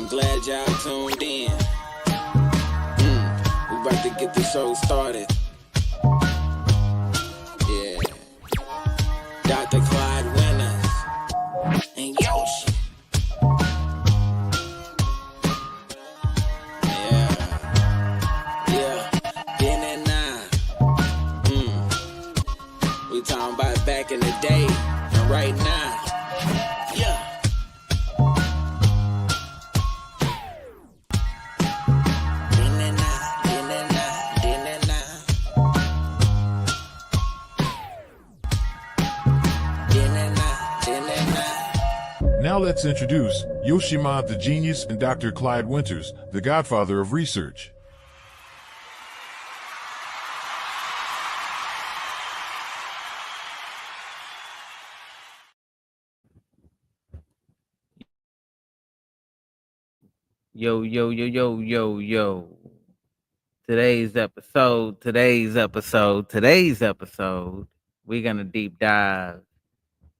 I'm glad y'all tuned in. We about to get the show started. Yeah. Dr. Clyde Winters and Yoshi. Yeah. Then and now. We talking about back in the day and right now. Yeah. Now let's introduce Yoshima the Genius and Dr. Clyde Winters, the godfather of research. Yo. Today's episode, we're going to deep dive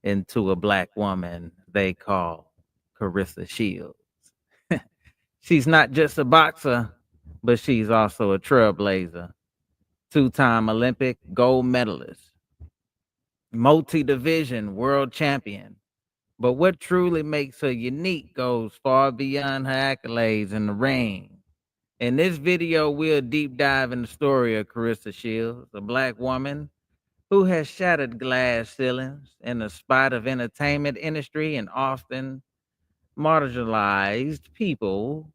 into a black woman they call Claressa Shields. She's not just a boxer, but she's also a trailblazer. Two-time Olympic gold medalist, multi-division world champion. But what truly makes her unique goes far beyond her accolades in the ring. In this video, we'll deep dive in the story of Claressa Shields, a black woman who has shattered glass ceilings in the spot of entertainment industry and often marginalized people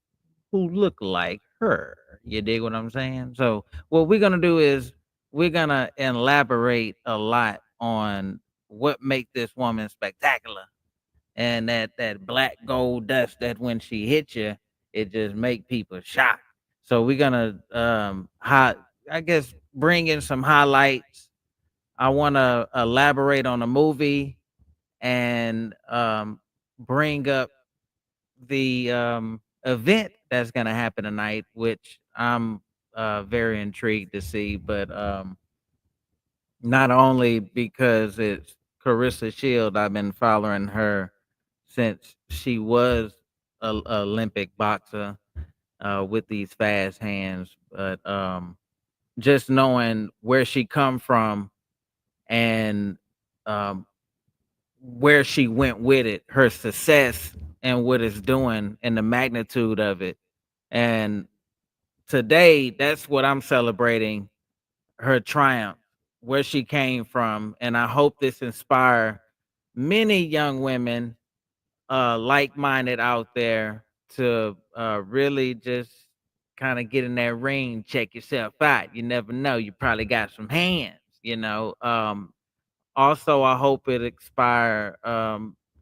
who look like her. You dig what I'm saying? So what we're gonna do is we're gonna elaborate a lot on what make this woman spectacular, and that black gold dust that when she hits you, it just make people shocked. So we're gonna I guess bring in some highlights. I want to elaborate on the movie and bring up the event that's gonna happen tonight, which I'm very intrigued to see. But not only because it's Claressa Shield, I've been following her since she was a Olympic boxer with these fast hands, but just knowing where she come from and where she went with it, her success and what it's doing and the magnitude of it. And today, that's what I'm celebrating, her triumph, where she came from. And I hope this inspire many young women like-minded out there to really just kind of get in that ring, check yourself out. You never know, you probably got some hands, you know. Also, I hope it inspire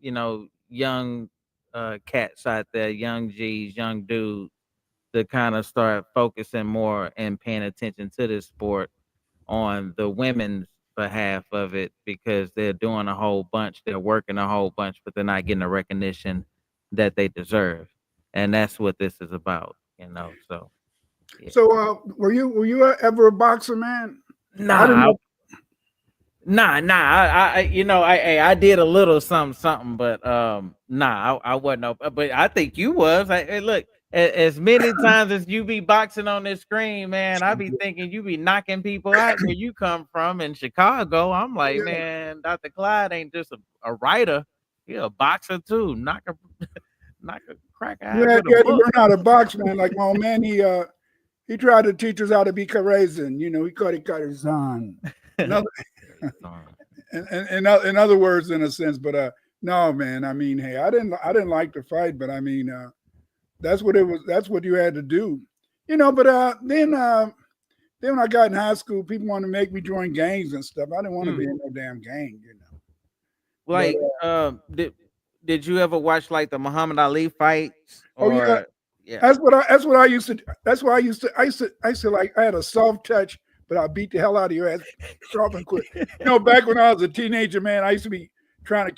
young cats out there, young G's, young dudes, to kind of start focusing more and paying attention to this sport on the women's behalf of it, because they're doing a whole bunch, they're working a whole bunch, but they're not getting the recognition that they deserve. And that's what this is about, you know. So yeah. So were you ever a boxer, man? Nah, I did a little something, but I wasn't. But I think you was. Look, as many times as you be boxing on this screen, man, I be thinking you be knocking people out where you come from in Chicago. I'm like, Yeah. man, Dr. Clyde ain't just a writer; he a boxer too. Knock a crack out. You had to learn how to box, man. Like my old man, he tried to teach us how to be Karazen. You know, he called it Karazan. In other words, in a sense, but no, man. I mean, hey, I didn't like to fight, but I mean, that's what it was. That's what you had to do, you know. But then when I got in high school, people wanted to make me join gangs and stuff. I didn't want to be in no damn gang, you know. Like, did you ever watch like the Muhammad Ali fights? Or, yeah. That's what I used to. That's why I used to like. I had a soft touch, but I beat the hell out of your ass sharp and quick. You know, back when I was a teenager, man, I used to try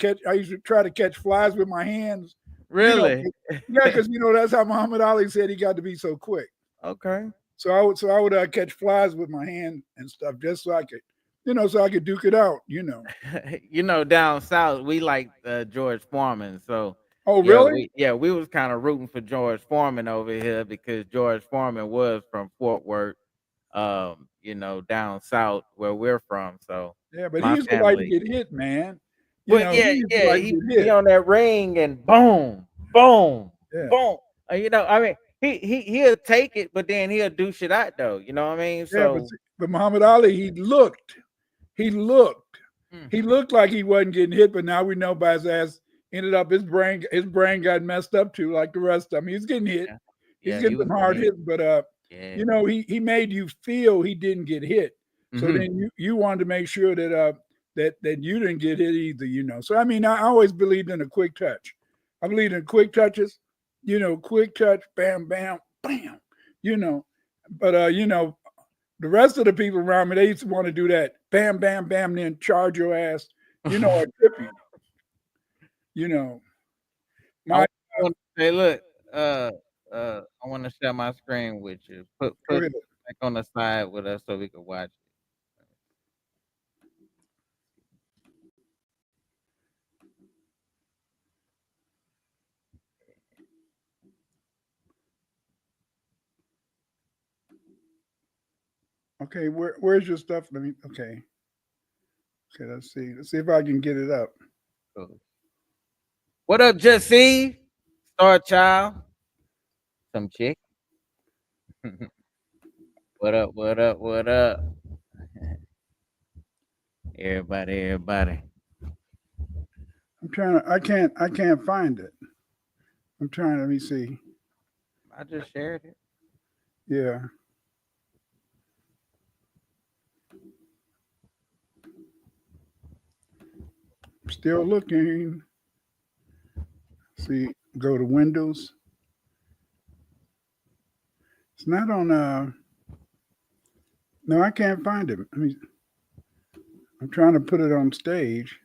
to catch flies with my hands. Really? You know, yeah, because you know that's how Muhammad Ali said he got to be so quick. Okay. So I would catch flies with my hand and stuff just so I could, you know, so I could duke it out. You know. You know, down south we like George Foreman, so Oh, really? We was kind of rooting for George Foreman over here because George Foreman was from Fort Worth, down south where we're from. So Yeah, but he my used to like to family, get hit, man. You well, know, he yeah, used to yeah, like to he get be hit. on that ring and boom, boom, Yeah. boom. I mean, he'll take it, but then he'll do shit out though. You know what I mean? Yeah, but So see, but Muhammad Ali, he looked, mm, he looked like he wasn't getting hit, but now we know by his ass ended up his brain got messed up too, like the rest of them. He's getting hit, yeah, he's yeah, he getting was some hard getting hits, but yeah. you know, he made you feel he didn't get hit. So Hmm. then you wanted to make sure that that you didn't get hit either, you know. So I mean, I always believed in a quick touch. I believed in quick touches, you know, quick touch, bam, bam, bam, you know. But you know, the rest of the people around me, they used to want to do that, bam, bam, bam, then charge your ass, you know, or trip you know. I My want to say, look, uh, I want to share my screen with you. go Put ahead. back on the side with us so we can watch it. Okay, where's your stuff? Let me okay, let's see. Let's see if I can get it up. Cool. What up, Jesse? Star Child, some chick. What up? What up? What up? Everybody. I'm trying to I can't find it. I'm trying, let me see. I just shared it. Yeah. Still looking. See, go to Windows. It's not on no, I can't find it. I'm trying to put it on stage.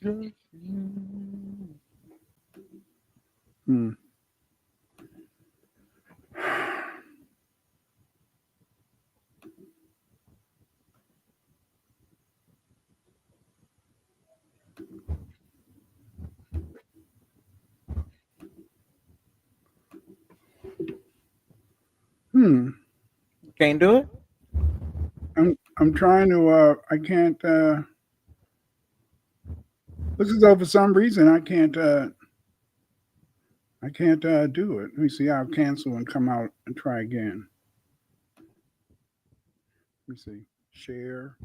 Just you. Hmm. Hmm. Can't do it. I'm trying to I can't this is for some reason I can't do it. Let me see. I'll cancel and come out and try again. Let me see. Share.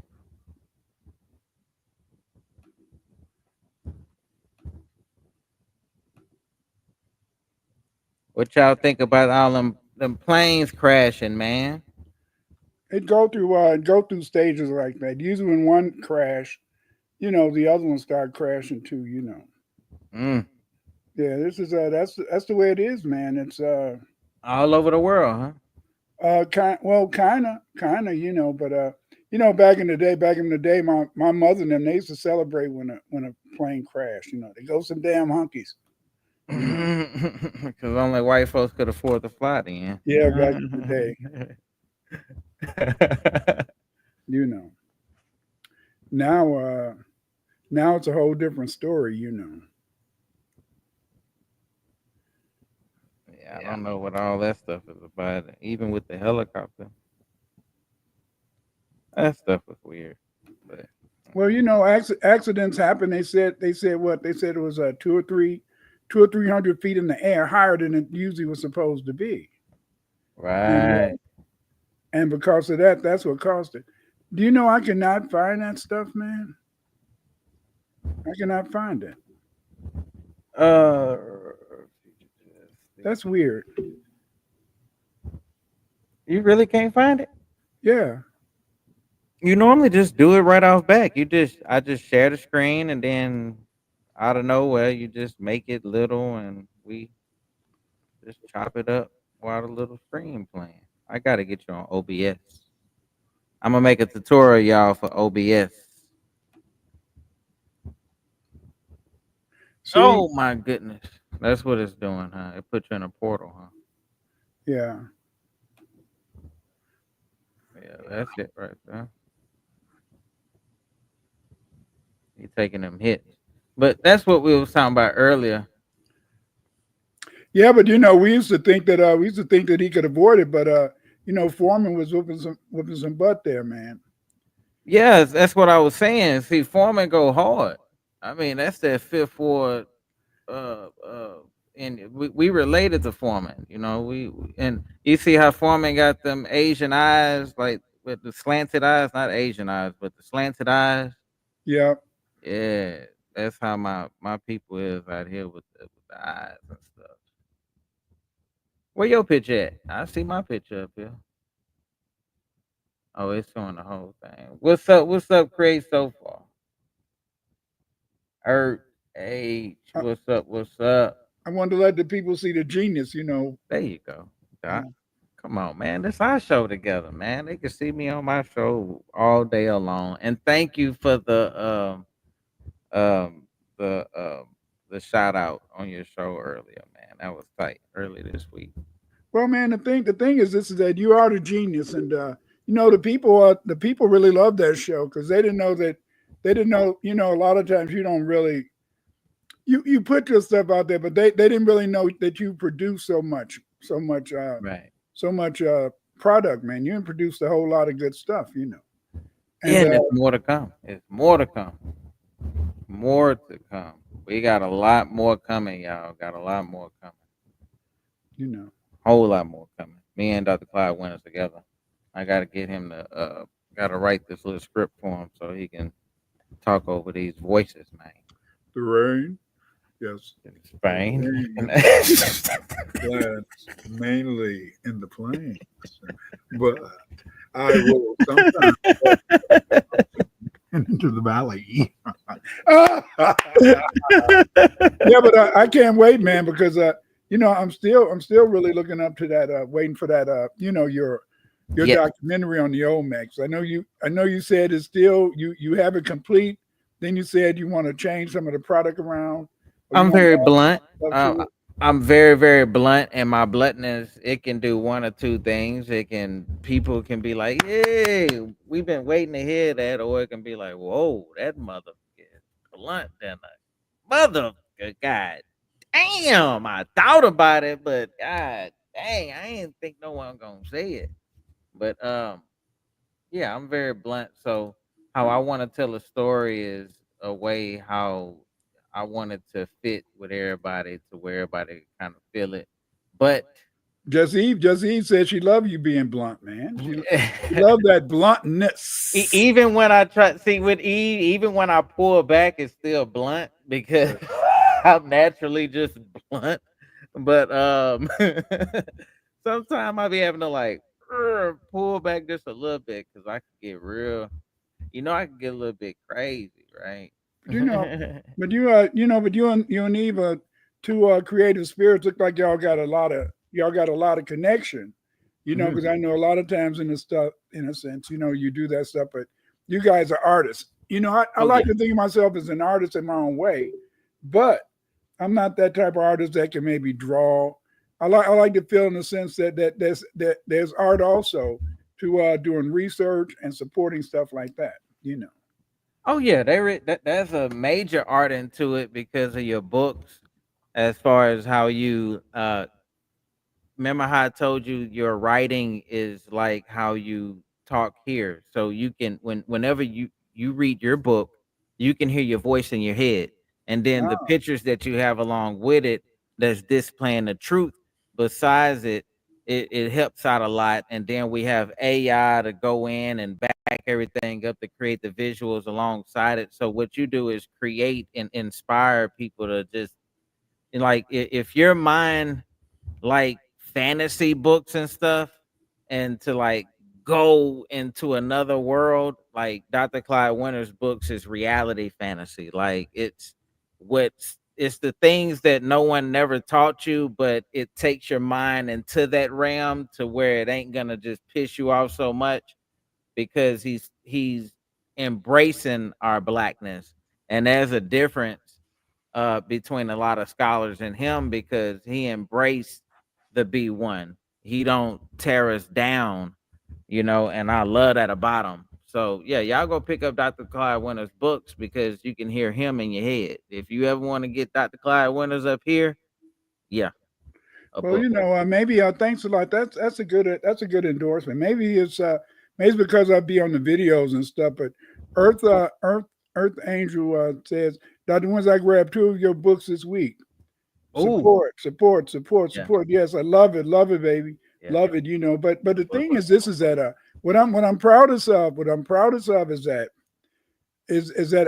What y'all think about all them planes crashing, man? It go through stages like that. Usually when one crash, you know, the other one start crashing too, you know. Mm. Yeah, this is that's the way it is, man. It's All over the world, huh? kind of, you know, but you know, back in the day, my mother and them, they used to celebrate when a plane crashed. You know, they go some damn hunkies. You know, Because only white folks could afford to fly then. yeah, back in the day, you know. Now, now it's a whole different story. You know. Yeah, I don't know what all that stuff is about. Even with the helicopter, that stuff was weird. But Well, you know, accidents happen. They said what they said it was 200 or 300 feet in the air, higher than it usually was supposed to be, and right, because of that, that's what caused it. Do you know I cannot find that stuff, man? I cannot find it. uh, That's weird. you really can't find it. Yeah. You normally just do it right off back. I just share the screen and then out of nowhere you just make it little and we just chop it up while the little screen playing. I gotta get you on OBS. I'm gonna make a tutorial, y'all, for OBS. See, Oh my goodness, that's what it's doing, huh? It put you in a portal, huh? yeah. Yeah, that's it right there. He's taking them hits. But that's what we was talking about earlier. Yeah, but we used to think that he could avoid it, but Foreman was whooping some butt there, man. Yes, that's what I was saying. See, Foreman go hard. I mean, that's that fifth ward. Uh, uh, and we related to Foreman. And you see how Foreman got them Asian eyes, like with the slanted eyes, not Asian eyes, but the slanted eyes. Yeah. Yeah, that's how my people is out here with the eyes and stuff. Where your picture at? I see my picture up here. Oh, it's showing the whole thing. What's up? What's up, Craig? So far, Earth H. I, What's up? What's up? I wanted to let the people see the genius. There you go, Doc. Yeah. Come on, man. This our show together, man. They can see me on my show all day alone. And thank you for um the the shout out on your show earlier, man. That was tight early this week. Well, man, the thing is, this is that you are the genius, and the people really love that show because they didn't know that they didn't know. A lot of times you don't really you put your stuff out there, but they didn't really know that you produce so much Right. so much product, man. You produced a whole lot of good stuff, Yeah, and and there's more to come. It's more to come. More to come. We got a lot more coming, y'all. Got a lot more coming. you know. Whole lot more coming. Me and Dr. Clyde Winters together. I gotta get him to gotta write this little script for him so he can talk over these voices, man. The rain, yes. Spain. Floods mainly in the plains, but I will sometimes into the valley. Yeah, but I can't wait, man, because I'm still really looking up to that, waiting for that, your Yeah. documentary on the Olmecs. I know you said it's still you have it complete. Then you said you want to change some of the product around. or you I'm want to very add blunt. stuff to Uh, it. I'm very, very blunt, and my bluntness, it can do one or two things. People can be like, "Hey, we've been waiting to hear that," or it can be like, "Whoa, that mother is blunt than a mother." God damn, I thought about it, but God dang, I didn't think no one gonna say it. But yeah, I'm very blunt. So how I want to tell a story is a way how I want it to fit with everybody to where everybody kind of feel it. But Just Eve said she loved you being blunt, man. She loved that bluntness. even when I try see with Eve, even when I pull back, it's still blunt because I'm naturally just blunt. But sometimes I be having to like pull back just a little bit because I can get real. I can get a little bit crazy, right? You know, but you and Eve are two creative spirits. Look like y'all got a lot of connection. Because I know a lot of times in the stuff, in a sense, you do that stuff, but you guys are artists. I Oh like yeah. to think of myself as an artist in my own way, but I'm not that type of artist that can maybe draw. I like to feel in the sense that there's art also to doing research and supporting stuff like that. Oh yeah, that's a major art into it because of your books, as far as how you remember how I told you your writing is like how you talk here. So you can whenever you read your book, you can hear your voice in your head. And then the Ah, pictures that you have along with it that's displaying the truth besides it helps out a lot. And then we have AI to go in and back everything up to create the visuals alongside it. So what you do is create and inspire people to just like if your mind like fantasy books and stuff and to like go into another world like Dr. Clyde Winters books is reality fantasy. Like it's the things that no one never taught you, but it takes your mind into that realm to where it ain't gonna just piss you off so much because he's embracing our blackness. And there's a difference between a lot of scholars and him because he embraced the B1. He don't tear us down, and I love that about him. So yeah, y'all go pick up Dr. Clyde Winters books because you can hear him in your head. If you ever want to get Dr. Clyde Winters up here, yeah, a Well, book. maybe thanks a lot. That's a good endorsement. Maybe it's because I be on the videos and stuff. But Earth Angel says, Dr. Wins, I grabbed 2 of your books this week. Ooh, yeah, Support. Yes, I love it, baby, yeah. love it. But the thing is, this is that what I'm proudest of. What I'm proudest of is that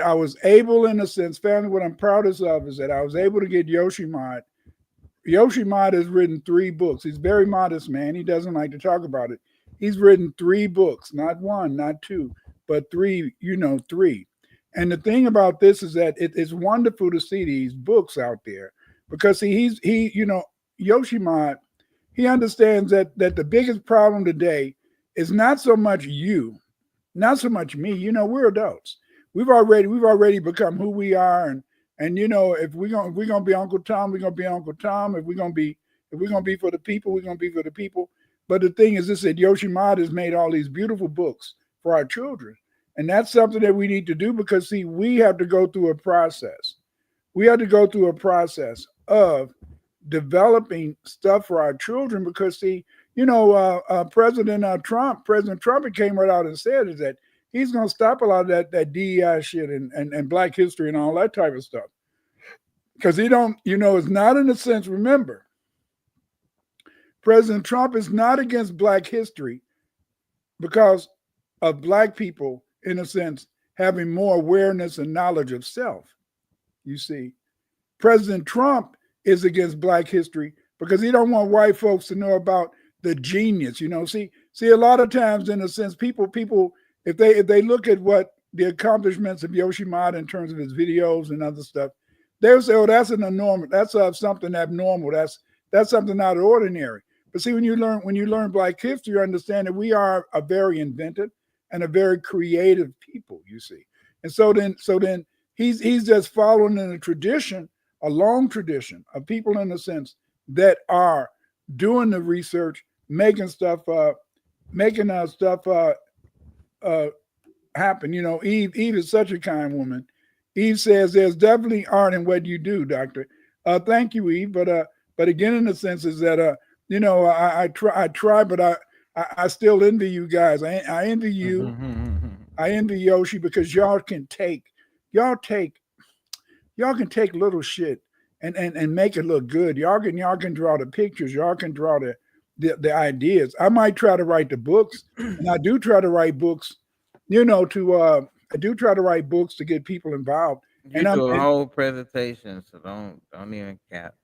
I was able, in a sense, family. What I'm proudest of is that I was able to get Yoshimod. Yoshimod has written 3 books. He's very modest, man. He doesn't like to talk about it. He's written 3 books, not 1, not 2, but 3. 3. And the thing about this is that it's wonderful to see these books out there because Yoshimod, he understands that the biggest problem today is not so much you, not so much me. We're adults. We've already become who we are, and if we're gonna be Uncle Tom, we're gonna be Uncle Tom. If we're gonna be for the people, we're gonna be for the people. But the thing is, this that Yoshimod has made all these beautiful books for our children, and that's something that we need to do because see, we have to go through a process. We have to go through a process of developing stuff for our children because see, President Trump came right out and said is that he's going to stop a lot of that DEI shit and Black history and all that type of stuff because he don't, it's not in a sense. Remember, President Trump is not against Black history because of Black people, in a sense, having more awareness and knowledge of self. You see, President Trump is against Black history because he don't want white folks to know about the genius. See, a lot of times, in a sense, people, if they look at what the accomplishments of Yoshimod in terms of his videos and other stuff, they'll say, "Oh, that's something abnormal. That's something out of ordinary." But see, when you learn Black history, you understand that we are a very inventive and a very creative people. You see, and so then he's just following in a long tradition of people, in a sense, that are doing the research, making stuff happen. Eve is such a kind woman. Eve says there's definitely art in what you do, Doctor. Thank you, Eve. But again, in the sense is that I try, but I still envy you guys. I envy you. I envy Yoshi because y'all can take little shit and make it look good. Y'all can draw the pictures. Y'all can draw the ideas. I might try to write the books, and I do try to write books. I do try to write books to get people involved. You do a whole presentation, so don't even cap.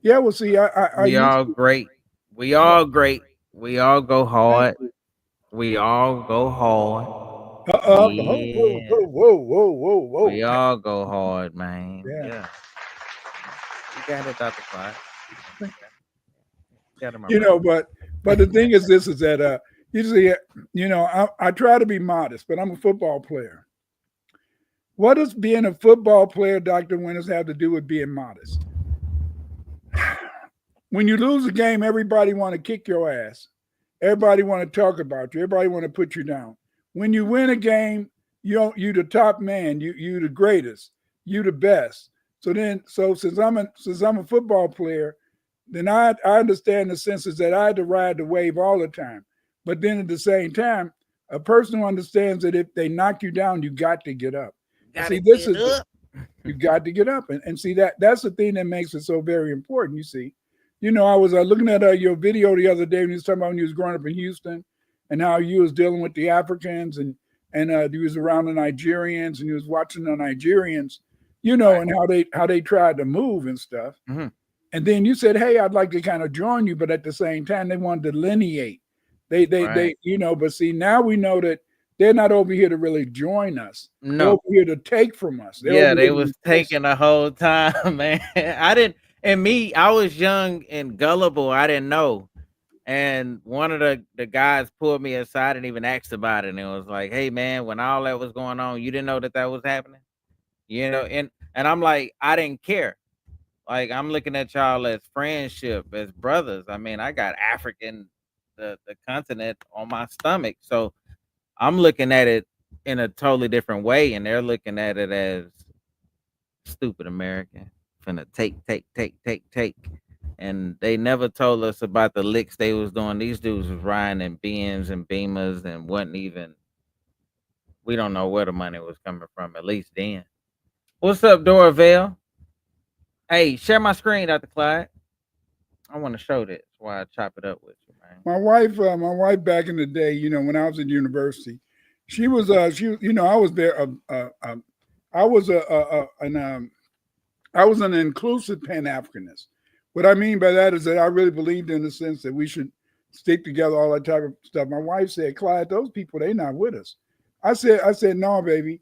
Yeah, well, see, we all great. We all great. We all go hard. We all go hard. Yeah. Whoa. We all go hard, man. Yeah. You got it, Dr. Clyde. But the thing is this is that usually, I try to be modest, but I'm a football player. What does being a football player, Dr. Winters, have to do with being modest? When you lose a game, everybody want to kick your ass. Everybody want to talk about you. Everybody want to put you down. When you win a game, you the top man. You the greatest. You the best. So since I'm a football player, then I understand the senses that I had to ride the wave all the time. But then at the same time, a person who understands that if they knock you down, you got to get up. You got to get up and see that's the thing that makes it so very important. You see, I was looking at your video the other day when you was talking about when you was growing up in Houston and how you was dealing with the Africans and you was around the Nigerians and you was watching the Nigerians, right. And how they tried to move and stuff. Mm-hmm. And then you said, "Hey, I'd like to kind of join you," but at the same time, they wanted to delineate. They but see, now we know that they're not over here to really join us. No, they're over here to take from us. They was taking the whole time, man. I was young and gullible. I didn't know. And one of the guys pulled me aside and even asked about it. And it was like, "Hey, man, when all that was going on, you didn't know that was happening?" And I'm like, I didn't care. Like, I'm looking at y'all as friendship, as brothers. I mean, I got African, the continent on my stomach. So I'm looking at it in a totally different way, and they're looking at it as stupid American finna take, and they never told us about the licks they was doing. These dudes was riding in Benz and Beamers and wasn't even. We don't know where the money was coming from, at least then. What's up, Doravale? Hey, share my screen, Dr. Clyde. I want to show this while I chop it up with you, man. My wife back in the day, you know, when I was at university, she was you know, I was there I was I was an inclusive Pan-Africanist. What I mean by that is that I really believed in the sense that we should stick together, all that type of stuff. My wife said, Clyde, those people, they not with us. I said, no, baby.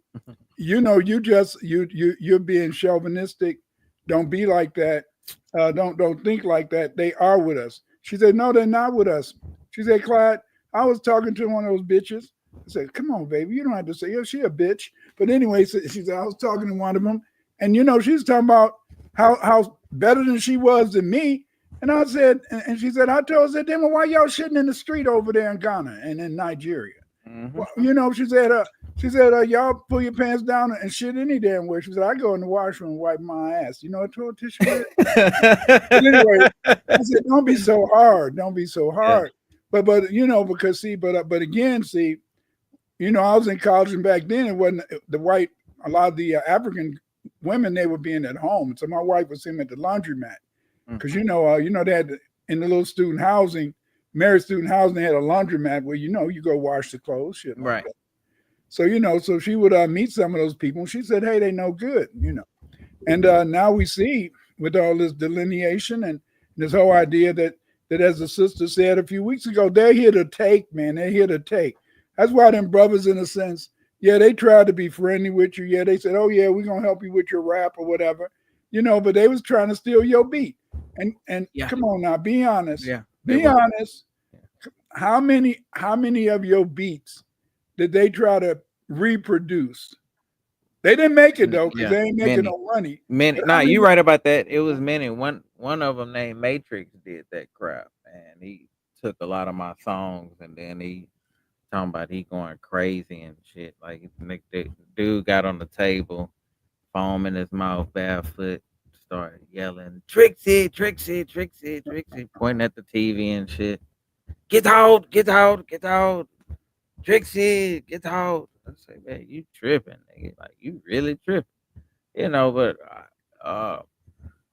You know, you're being chauvinistic. Don't be like that. Don't think like that. They are with us. She said, no, they're not with us. She said, Clyde, I was talking to one of those bitches. I said, come on, baby. You don't have to say, oh, she a bitch. But anyway, she said, I was talking to one of them. And, you know, she's talking about how better than she was than me. And I said, and she said, I told her, then why y'all shitting in the street over there in Ghana and in Nigeria? Mm-hmm. Well, you know, she said, y'all pull your pants down and shit any damn where. She said, I go in the washroom and wipe my ass. You know what toilet tissue is? Anyway, I said, don't be so hard. Don't be so hard. Yeah. But you know, because but again, you know, I was in college and back then it wasn't a lot of the African women, they were being at home. So my wife was sitting at the laundromat because you know they had in the little student housing, married student housing, they had a laundromat where you know you go wash the clothes, shit like right. that. So you know, so she would meet some of those people, and she said, "Hey, they no good," you know. And now we see with all this delineation and this whole idea that as the sister said a few weeks ago, they're here to take, man. They're here to take. That's why them brothers, in a sense, yeah, they tried to be friendly with you. Yeah, they said, oh, yeah, we're going to help you with your rap or whatever. You know, but they was trying to steal your beat. And come on now, be honest. Yeah, be honest. Yeah. How many of your beats did they try to reproduce? They didn't make it, though, because they ain't making no money. Many. No, you right about that. It was many. One of them named Matrix did that crap, and he took a lot of my songs, and then he talking about he going crazy and shit. Like the dude got on the table, foam in his mouth, barefoot, started yelling, Trixie, Trixie, Trixie, Trixie, pointing at the TV and shit. Get out, get out, get out. Trixie, get out. I say, man, you tripping, nigga. Like, you really tripping. You know, but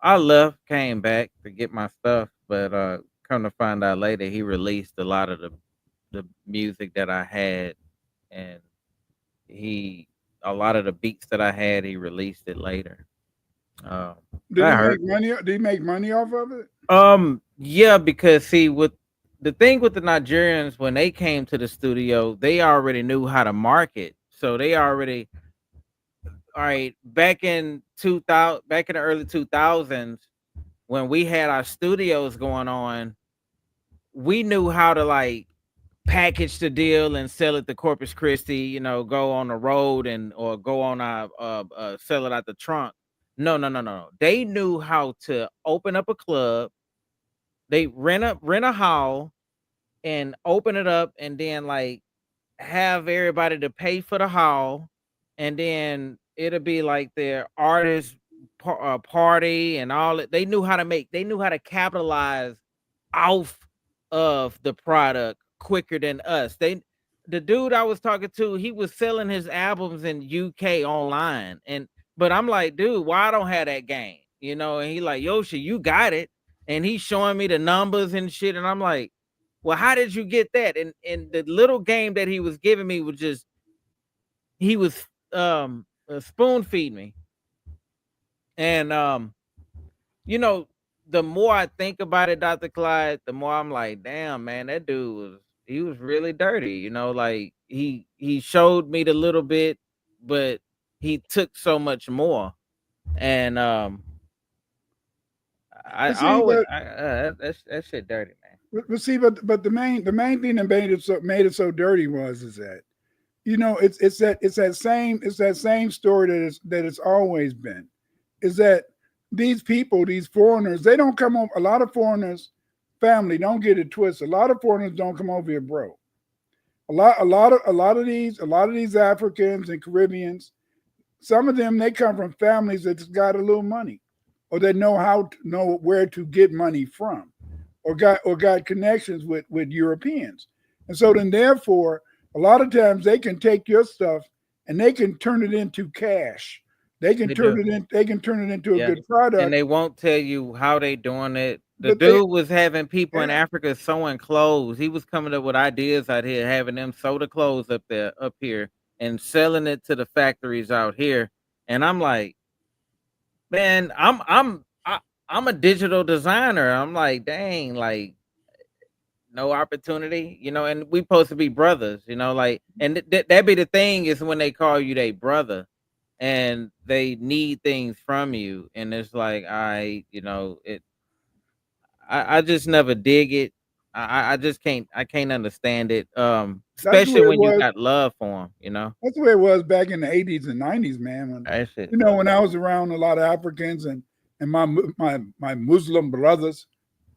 I left, came back to get my stuff, but come to find out later, he released a lot of the music that I had, and a lot of the beats that I had, he released it later. Did he make money off of it? Yeah, because see, with the thing with the Nigerians, when they came to the studio, they already knew how to market. So they already, all right, back in the early 2000s, when we had our studios going on, we knew how to like package the deal and sell it to Corpus Christi, you know, go on the road or go on our sell it out the trunk. No. They knew how to open up a club. They rent a hall and open it up, and then like have everybody to pay for the hall, and then it'll be like their artist party and all it. They knew how to capitalize off of the product quicker than us. The dude I was talking to, he was selling his albums in UK online, but I'm like, dude, why I don't have that game? You know, and he like, Yoshi, you got it. And he's showing me the numbers and shit. And I'm like, well, how did you get that? And the little game that he was giving me was just, he was spoon feed me. And you know, the more I think about it, Dr. Clyde, the more I'm like, damn, man, that dude was really dirty. You know, like he showed me the little bit, but he took so much more. And that shit dirty, man. But see, but the main thing that made it so dirty is that, you know, it's that same story that it's always been, is that these people, these foreigners, they don't come over. A lot of foreigners, family, don't get it twisted. A lot of foreigners don't come over here broke. A lot of these Africans and Caribbeans, some of them they come from families that's got a little money, or they know where to get money from, or got connections with Europeans, and so then therefore a lot of times they can take your stuff and they can turn it into cash. They can They turn do. it in. They can turn it into a Yeah. good And product, they won't tell you how they doing it. The but they dude was having people in yeah. Africa sewing clothes. He was coming up with ideas out here, having them sew the clothes up here, and selling it to the factories out here. And I'm like, man, I'm a digital designer. I'm like, dang, like no opportunity, and we supposed to be brothers, like, and that be the thing is when they call you they brother and they need things from you, and it's like I just never dig it. I just can't understand it. That's the way Especially it when you was. got love for them. That's the way it was back in the 80s and 90s, man. When That shit when sucks. I was around a lot of Africans and my Muslim brothers,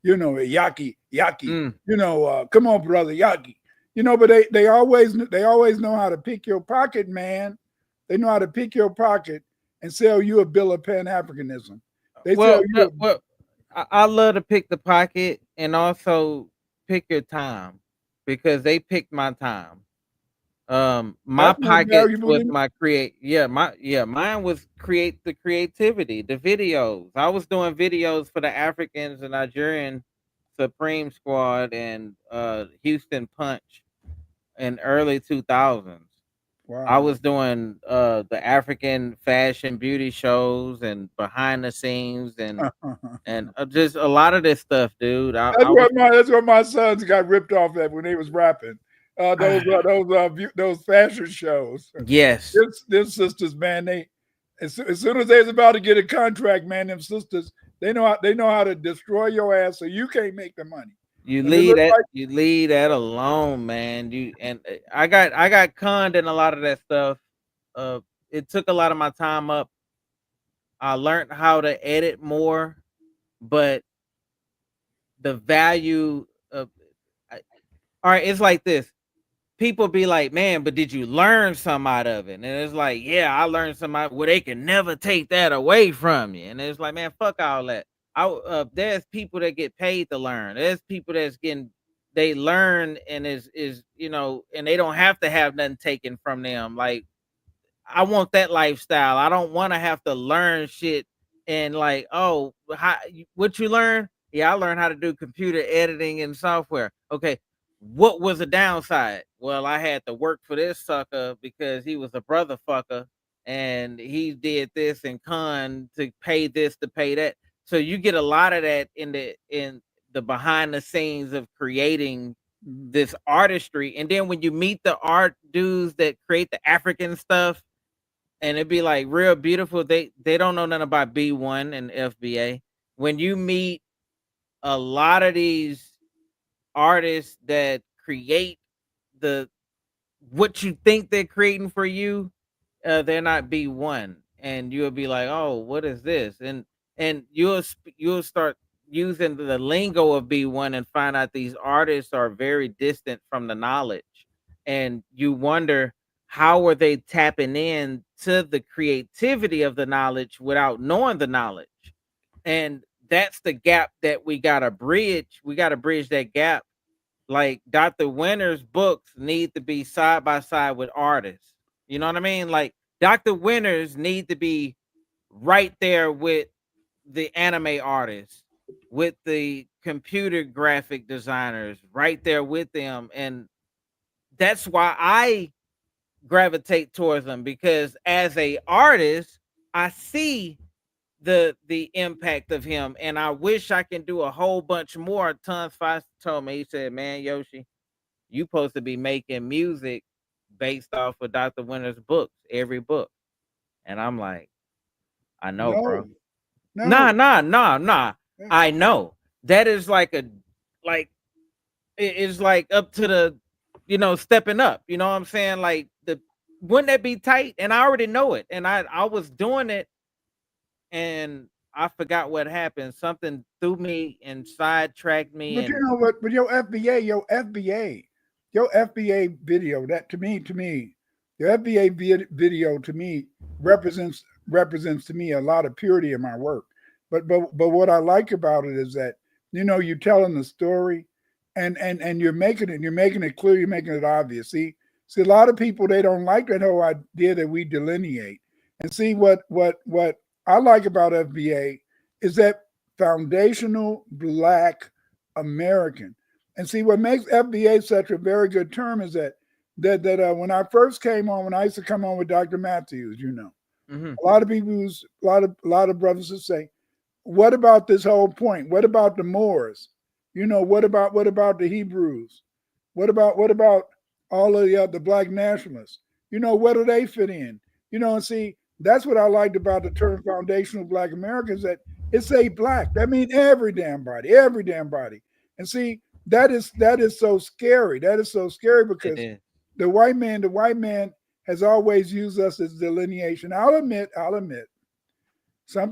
Yaki, Yaki, Mm, come on, brother, Yaki. But they always know how to pick your pocket, man. They know how to pick your pocket and sell you a bill of Pan Africanism. They sell well, you I love to pick the pocket and also pick your time because they picked my time. My that's more pockets valuable was than my mine was create the creativity, the videos. I was doing videos for the Africans and Nigerian Supreme Squad and Houston Punch in early 2000s. I wow. was doing the African fashion beauty shows and behind the scenes and just a lot of this stuff, dude. That's I was what my sons got ripped off at when they was rapping. Those fashion shows. yes. Them sisters, man, as soon as they was about to get a contract, man, them sisters, they know how to destroy your ass so you can't make the money. You And it leave looked that like you leave that alone, man. I got conned in a lot of that stuff. Uh, it took a lot of my time up. I learned how to edit more, but the value of I, all right, it's like this. People be like, man, but did you learn some out of it? And it's like, yeah, I learned some out where they can never take that away from you. And it's like, man, fuck all that. There's people that get paid to learn. There's people that's getting they learn and is and they don't have to have nothing taken from them. Like I want that lifestyle. I don't want to have to learn shit and like, oh, what you learn? Yeah, I learned how to do computer editing and software. Okay, what was the downside? Well, I had to work for this sucker because he was a brother fucker and he did this and con to pay this to pay that. So you get a lot of that in the behind the scenes of creating this artistry. And then when you meet the art dudes that create the African stuff, and it'd be like real beautiful. They don't know nothing about B1 and FBA. When you meet a lot of these artists that create the what you think they're creating for you, they're not B1, and you'll be like, oh, what is this? And you'll start using the lingo of B1 and find out these artists are very distant from the knowledge, and you wonder how are they tapping in to the creativity of the knowledge without knowing the knowledge, and that's the gap that we gotta bridge. We gotta bridge that gap. Like Dr. Winter's books need to be side by side with artists. You know what I mean? Like Dr. Winters need to be right there with the anime artists, with the computer graphic designers, right there with them. And that's why I gravitate towards them because as a artist, I see the impact of him, and I wish I can do a whole bunch more. Tons Foster told me, he said, "Man, Yoshi, you supposed to be making music based off of Dr. Winter's books, every book." And I'm like, I know, no, bro. no. Nah. I know. That is like it's like up to the stepping up. You know what I'm saying? Like the wouldn't that be tight? And I already know it. And I was doing it and I forgot what happened. Something threw me and sidetracked me But you and know what? But your FBA, your FBA video, that to me, the FBA video to me represents to me a lot of purity in my work. But what I like about it is that you're telling the story, and you're making it clear, you're making it obvious. See, a lot of people, they don't like that whole idea that we delineate. And see, what I like about FBA is that foundational Black American. And see, what makes FBA such a very good term is that when I first came on, when I used to come on with Dr. Matthews, Mhm. a lot of people, a lot of brothers would say, "What about this whole point? What about the Moors? What about the Hebrews? What about all of the Black nationalists? Where do they fit in? And see, that's what I liked about the term foundational Black Americans, that it say Black. That means every damn body, every damn body. And see, that is so scary. That is so scary It because is. the white man has always used us as delineation. I'll admit, some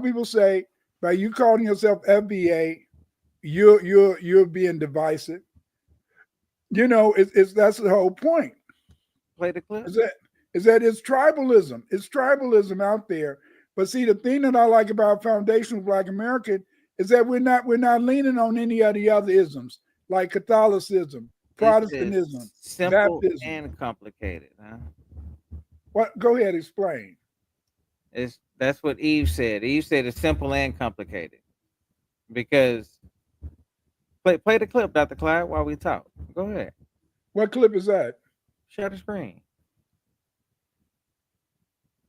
people say, by you calling yourself FBA, you're being divisive. It's that's the whole point. Play the clip. Is that it's tribalism. It's tribalism out there. But see, the thing that I like about foundational Black American is that we're not leaning on any of the other isms like Catholicism, It's Protestantism, simple Baptism. and complicated, huh? What? Go ahead, explain. That's what Eve said. Eve said it's simple and complicated because play the clip, Dr. Clyde, while we talk. Go ahead. What clip is that? Share the screen.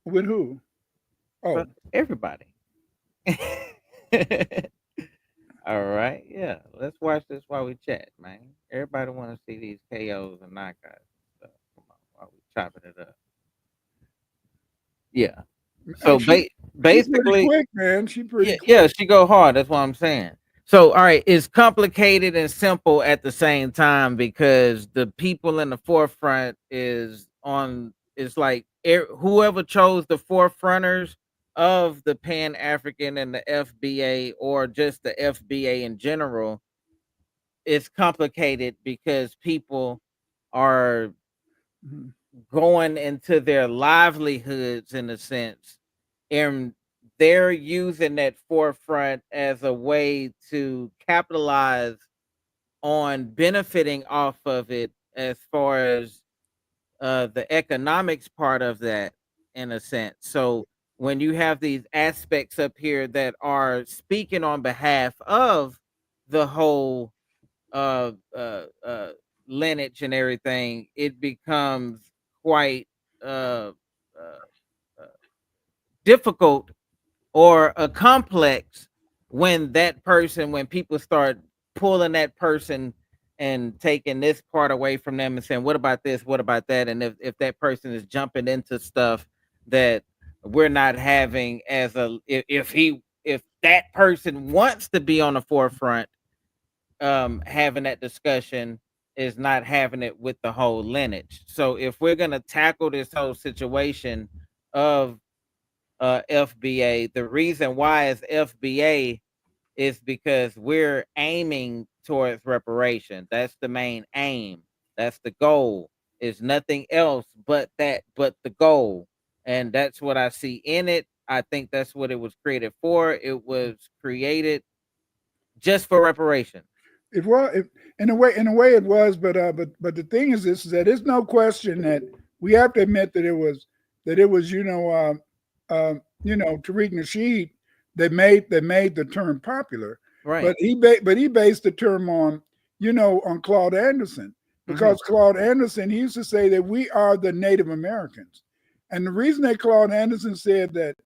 With who? Oh, For everybody. All right. Yeah. Let's watch this while we chat, man. Everybody want to see these KOs and knockouts and stuff. Come on, while we chopping it up. Yeah. So she's pretty basically, quick, man. She pretty quick. yeah, she go hard. That's what I'm saying. So, all right, it's complicated and simple at the same time because the people in the forefront is like whoever chose the forefronters of the Pan African and the FBA, or just the FBA in general. It's complicated because people are Mhm. going into their livelihoods in a sense, and they're using that forefront as a way to capitalize on benefiting off of it, as far as the economics part of that, in a sense. So when you have these aspects up here that are speaking on behalf of the whole uh uh uh lineage and everything, it becomes quite uh, uh difficult or a complex when people start pulling that person and taking this part away from them and saying, what about this, what about that? And if that person is jumping into stuff that we're not having, as a if that person wants to be on the forefront, having that discussion, is not having it with the whole lineage. So if we're going to tackle this whole situation of FBA, the reason why it's FBA is because we're aiming towards reparation. That's the main aim. That's the goal. Is nothing else but the goal. And that's what I see in it. I think that's what it was created for. It was created just for reparation. It was in a way it was, but the thing is this, is that there's no question that we have to admit that it was Tariq Nasheed that made the term popular. Right. But he based the term on on Claude Anderson, because Claude Anderson, he used to say that we are the Native Americans, and the reason that Claude Anderson said that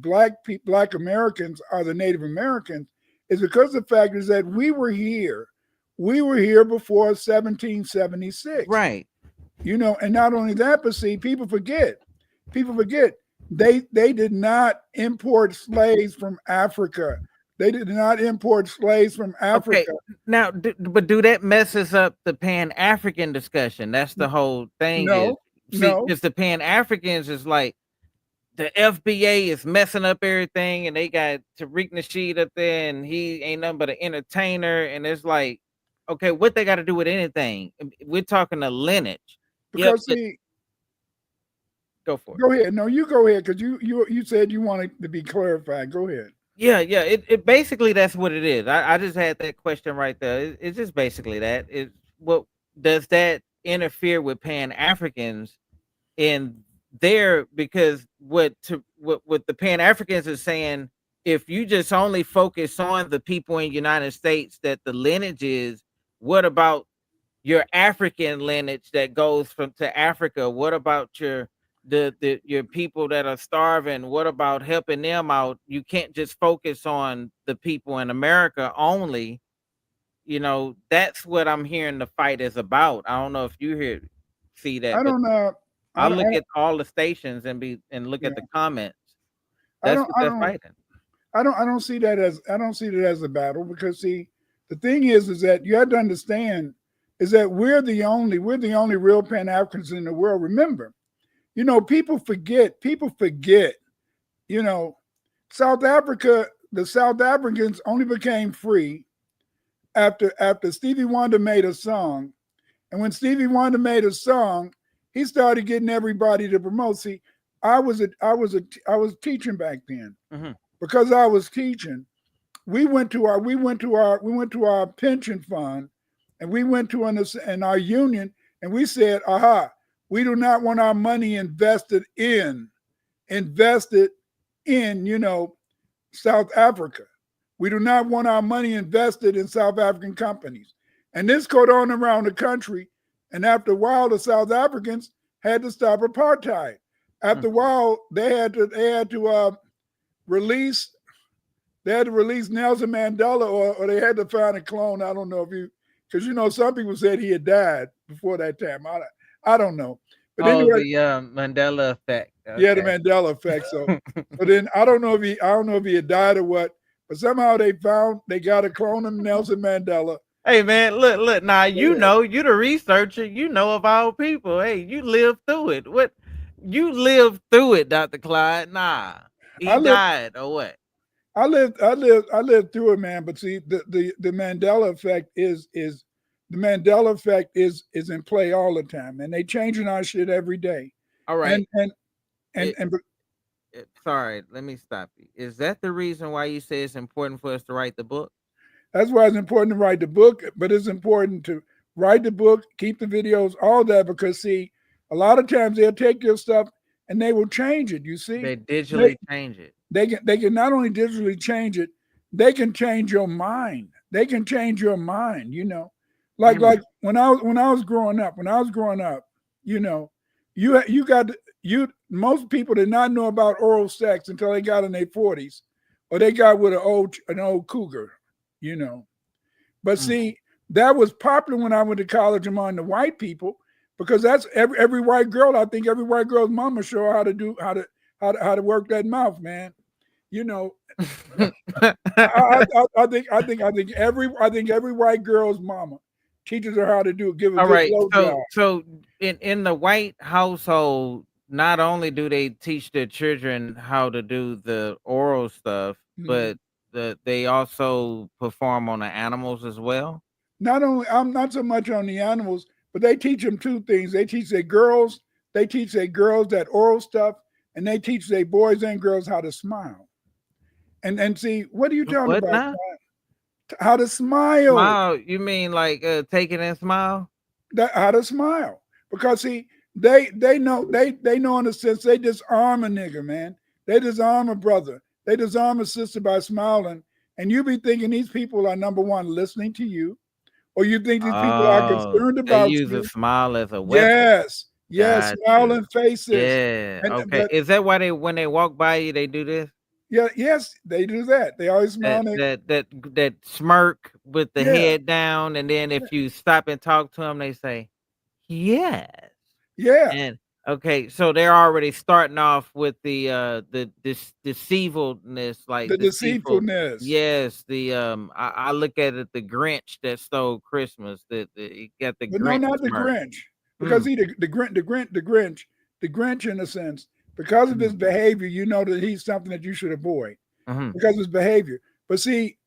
Black Americans are the Native Americans is because the fact is that we were here before 1776. Right. And not only that, but see, people forget they did not import slaves from Africa. They did not import slaves from Africa. Okay. Now, but do that messes up the Pan African discussion? That's the whole thing. No, because the Pan Africans is like, the FBA is messing up everything, and they got Tariq Nasheed up there, and he ain't nothing but an entertainer. And it's like, okay, what they got to do with anything? We're talking a lineage. Yep, Because see, go for it. go ahead. No, you go ahead because you said you wanted to be clarified. Go ahead. Yeah, it basically that's what it is. I just had that question right there. It's just basically that. It's what does that interfere with Pan Africans in there? Because what the Pan Africans is saying, if you just only focus on the people in the United States that the lineage is, what about your African lineage that goes from to Africa? What about your your people that are starving? What about helping them out? You can't just focus on the people in America only. You know, that's what I'm hearing the fight is about. I don't know if you see that, I but don't know. I look at all the stations and look at the comments. That's what they're fighting. I don't see that as a battle because see, the thing is that you have to understand is that we're the only real Pan Africans in the world. Remember, you know, people forget, you know, South Africa, the South Africans only became free after Stevie Wonder made a song. And when Stevie Wonder made a song, he started getting everybody to promote. See, I was teaching back then. Mm-hmm. Because I was teaching, we went to our pension fund, and we went to in our union, and we said, "Aha, we do not want our money invested in, you know, South Africa. We do not want our money invested in South African companies." And this goes on around the country. And after a while, the South Africans had to stop apartheid. After a while, they had to release Nelson Mandela, or they had to find a clone. I don't know if because you know some people said he had died before that time. I don't know. But anyway, the Mandela effect. Okay. Yeah, the Mandela effect. So, but then I don't know if he had died or what. But somehow they got a clone of Nelson Mandela. Hey man, look. Now you know you're the researcher. You know of our people. Hey, you lived through it. What you lived through it, Dr. Clyde? Nah, he died or what? I lived through it, man. But see, the Mandela effect is in play all the time, and they changing our shit every day. All right. And sorry, let me stop you. Is that the reason why you say it's important for us to write the book? That's why it's important to write the book, but it's important to write the book, keep the videos, all that, because see, a lot of times they'll take your stuff and they will change it. You see, they digitally change it. They can not only digitally change it, they can change your mind. They can change your mind. You know, like when I was growing up, you know, most people did not know about oral sex until they got in their 40s, or they got with an old cougar. You know, but see, that was popular when I went to college among the white people, because that's every white girl. I think every white girl's mama show her how to work that mouth, man. You know, I think every white girl's mama teaches her how to give a all good right. blowjob. So in the white household, not only do they teach their children how to do the oral stuff, but they also perform on the animals as well. I'm not so much on the animals, but they teach them two things. They teach their girls that oral stuff, and they teach their boys and girls how to smile. And see, what are you talking about? Now? How to smile. Smile? You mean like take it and smile? How to smile. Because see, they know in a sense they disarm a nigga, man. They disarm a brother. They disarm a sister by smiling. And you be thinking these people are, number one, listening to you, or you think these people are concerned about you. They use a smile as a weapon. Yes, smiling faces. Yeah. Okay. Is that why when they walk by you, they do this? Yeah, yes, they do that. They always smile. That smirk with the head down, and then if you stop and talk to them, they say, yes. Yeah. And okay, so they're already starting off with the deceitfulness, like the deceitfulness. Yes, I look at it, the Grinch that stole Christmas. He got the but Grinch. No, not the Grinch, because the Grinch, in a sense, because of his behavior, you know that he's something that you should avoid because of his behavior. But see,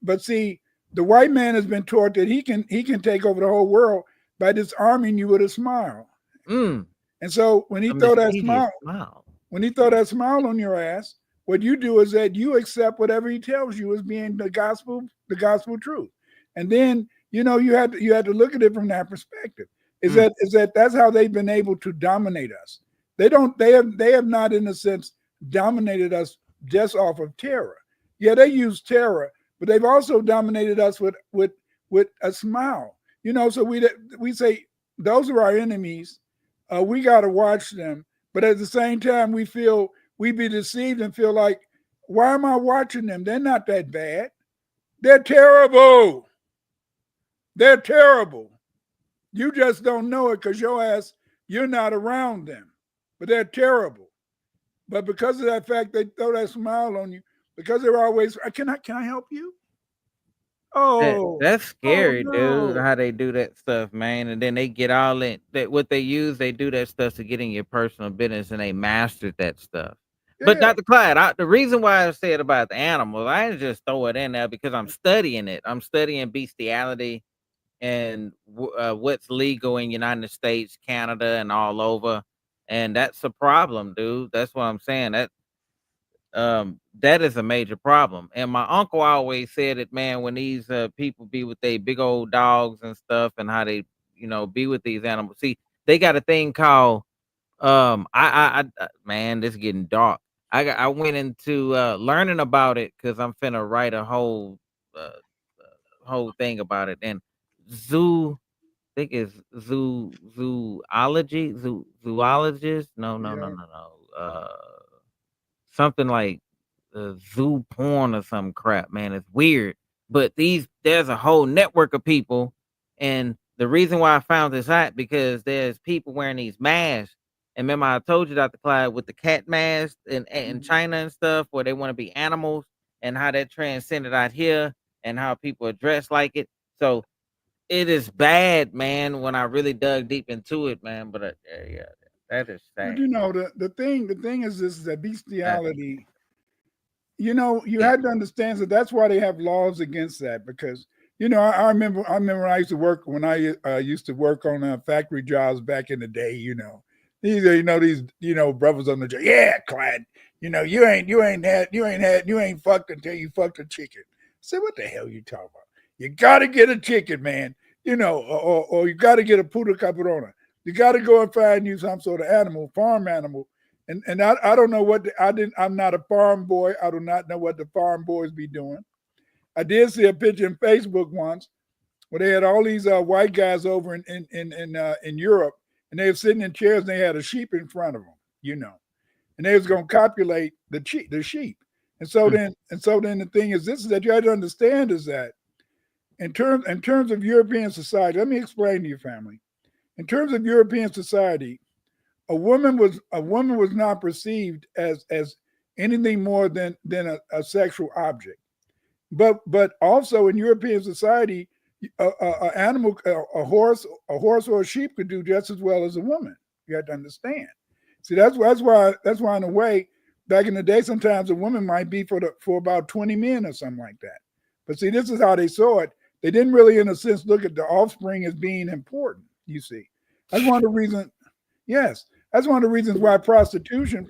The white man has been taught that he can take over the whole world by disarming you with a smile. Mm, And so when he a throw that mischievous smile, when he throw that smile on your ass, what you do is that you accept whatever he tells you as being the gospel truth. And then you have to look at it from that perspective. Is that that's how they've been able to dominate us. They have not, in a sense, dominated us just off of terror. Yeah, they use terror, but they've also dominated us with a smile. So we say those are our enemies. We got to watch them, but at the same time, we be deceived and feel like, why am I watching them? They're not that bad. They're terrible. They're terrible. You just don't know it because you're not around them. But they're terrible. But because of that fact, they throw that smile on you because they're always, can I help you? Oh, that's scary, no. dude. How they do that stuff, man, and then they get all in that. What they use, they do that stuff to get in your personal business, and they mastered that stuff. But Yeah. Dr. Clyde, the reason why I said about the animals, I didn't just throw it in there because I'm studying it. I'm studying bestiality and what's legal in United States, Canada, and all over, and that's a problem, dude. That's what I'm saying. That is a major problem. And my uncle always said it, man, when these people be with they big old dogs and stuff and how they, be with these animals. See, they got a thing called man, this is getting dark. I went into learning about it because I'm finna write a whole thing about it. And I think it's zoologist. No. Something like zoo porn or some crap, man. It's weird. But there's a whole network of people. And the reason why I found this out, because there's people wearing these masks. And remember, I told you, Dr. Clyde, with the cat mask in China and stuff, where they want to be animals and how that transcended out here and how people are dressed like it. So it is bad, man, when I really dug deep into it, man. But yeah, that is sad. But the thing is this, is that bestiality, you had to understand that that's why they have laws against that, because I remember when I used to work on factory jobs back in the day. These brothers on the job. Yeah, Clyde. You ain't fucked until you fucked a chicken. I said, what the hell you talking about? You got to get a chicken, man. Or you got to get a poodle caprona. You got to go and find you some sort of animal, farm animal. And I don't know I'm not a farm boy. I do not know what the farm boys be doing. I did see a picture in Facebook once where they had all these white guys over in Europe, and they were sitting in chairs and they had a sheep in front of them, and they was going to copulate the sheep. And so then the thing is, this is that you have to understand is that in terms of European society, let me explain to you, family. In terms of European society, a woman was not perceived as anything more than a sexual object. But also in European society, a animal, a horse or a sheep could do just as well as a woman. You have to understand. See, that's why in a way, back in the day, sometimes a woman might be for about 20 men or something like that. But see, this is how they saw it. They didn't really, in a sense, look at the offspring as being important. You see, that's one of the reasons. Yes, that's one of the reasons why prostitution.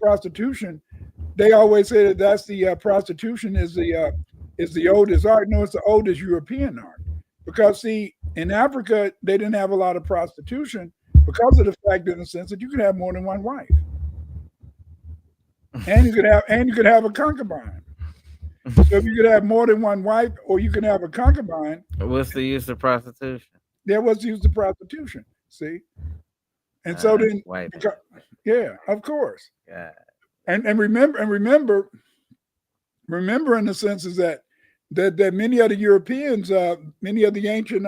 They always say that's the prostitution is the oldest art. No, it's the oldest European art. Because see, in Africa, they didn't have a lot of prostitution because of the fact, in the sense that you could have more than one wife, and you could have a concubine. So if you could have more than one wife, or you can have a concubine. What's the use of prostitution? There was the use of prostitution. See, and so then, yeah, of course. Yeah. And remember, in the sense is that many of the Europeans, many of the ancient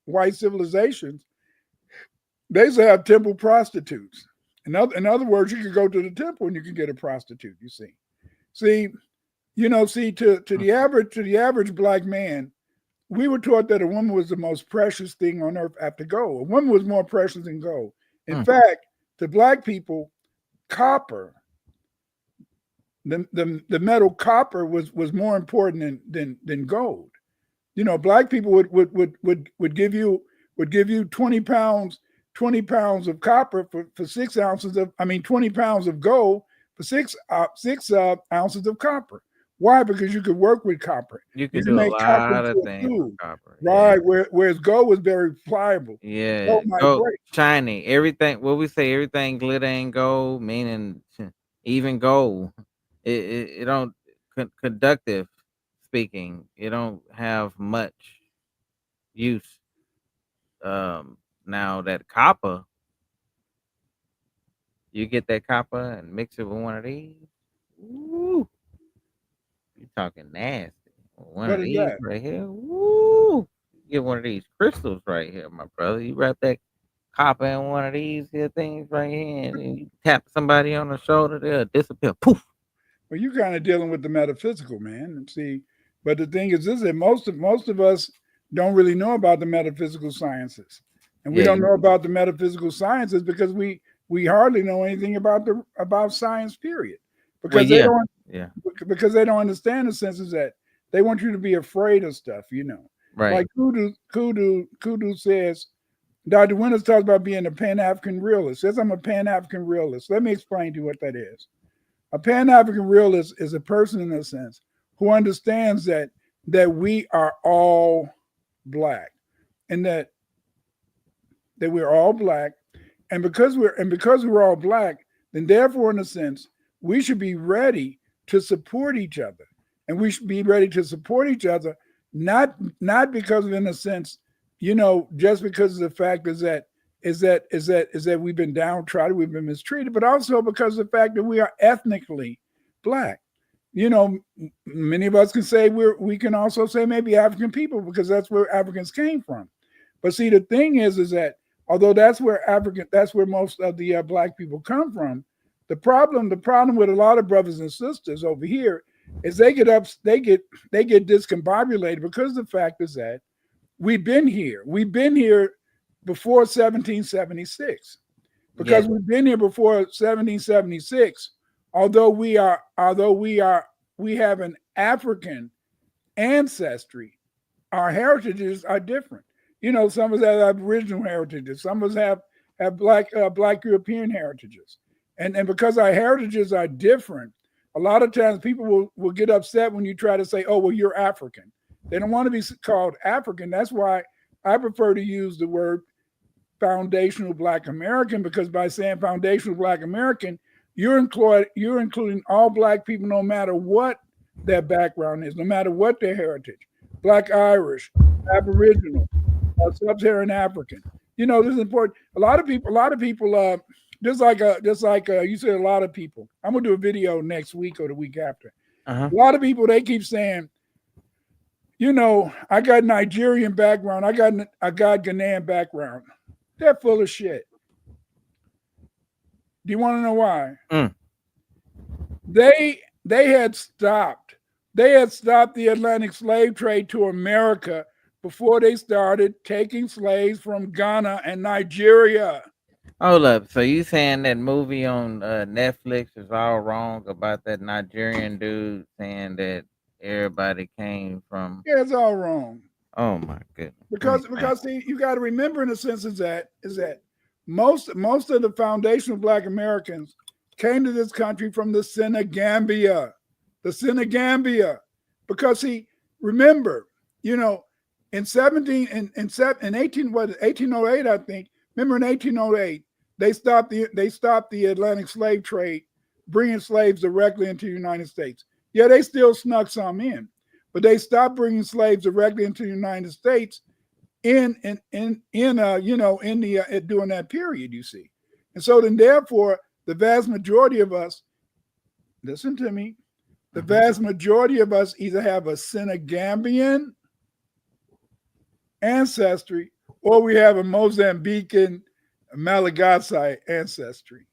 white civilizations, they used to have temple prostitutes. In other words, you could go to the temple and you can get a prostitute. You see. To the average black man, we were taught that a woman was the most precious thing on earth after gold. A woman was more precious than gold. In fact, to black people, copper the metal copper was more important than gold. You know, black people would give you 20 pounds of copper for 6 ounces of, 20 pounds of gold for six ounces of copper. Why? Because you could work with copper. You You can can do a make copper lot into of a things with tool, copper. right? Whereas gold was very pliable. Yeah. Gold might Gold, break. shiny. Everything. What we say, everything glitter ain't gold, meaning even gold. It don't conductive speaking. It don't have much use. Now that copper, you get that copper and mix it with one of these. Ooh, you talking nasty. One What of is these that? right here. Woo! Get one of these crystals right here, my brother. You wrap that copper in one of these here things right here, and you tap somebody on the shoulder, they'll disappear. Poof. Well, you're kind of dealing with the metaphysical, man. And see, but the thing is this: that most of us don't really know about the metaphysical sciences, and we Yeah, don't you, know about the metaphysical sciences because we hardly know anything about science. Period, well, because yeah, yeah, they don't understand the senses that they want you to be afraid of stuff. You know, right. like Kudu says. Dr. Winters talks about being a Pan African realist. Says I'm a Pan African realist. Let me explain to you what that is. A Pan-African realist is a person, in a sense, who understands that we are all black, and that we're all black, and because we're all black, then therefore, in a sense, we should be ready to support each other, and we should be ready to support each other, not because of, in a sense, just because of the fact is that we've been downtrodden, we've been mistreated, but also because of the fact that we are ethnically black. Many of us can say we can also say maybe African people because that's where Africans came from. But see, the thing is that although that's where most of the black people come from, the problem with a lot of brothers and sisters over here is they get discombobulated because the fact is that we've been here before 1776. Because Yeah, we've been here before 1776, although we have an African ancestry, our heritages are different. Some of us have Aboriginal heritages, some of us have black European heritages, and because our heritages are different, a lot of times people will get upset when you try to say, "Oh, well, you're African." They don't want to be called African. That's why I prefer to use the word foundational Black American, because by saying foundational Black American, you're including all Black people, no matter what their background is, no matter what their heritage. Black Irish, Aboriginal, Sub-Saharan African. This is important. A lot of people, just like you said, a lot of people. I'm gonna do a video next week or the week after. uh-huh. A lot of people, they keep saying, I got Nigerian background, I got Ghanaian background. They're full of shit. Do you want to know why? Mm. They had stopped the Atlantic slave trade to America before they started taking slaves from Ghana and Nigeria. Hold up. So you saying that movie on Netflix is all wrong about that Nigerian dude saying that everybody came from? Yeah, it's all wrong. Oh my goodness. Because see, you got to remember, in a sense, is that most of the foundational Black Americans came to this country from the Senegambia. Because see, remember, in 1808, I think. Remember, in 1808, they stopped the Atlantic slave trade, bringing slaves directly into the United States. Yeah, they still snuck some in, but they stopped bringing slaves directly into the United States during that period, you see. And so then therefore the vast majority of us, listen to me, the vast majority of us either have a Senegambian ancestry or we have a Mozambican Malagasy ancestry.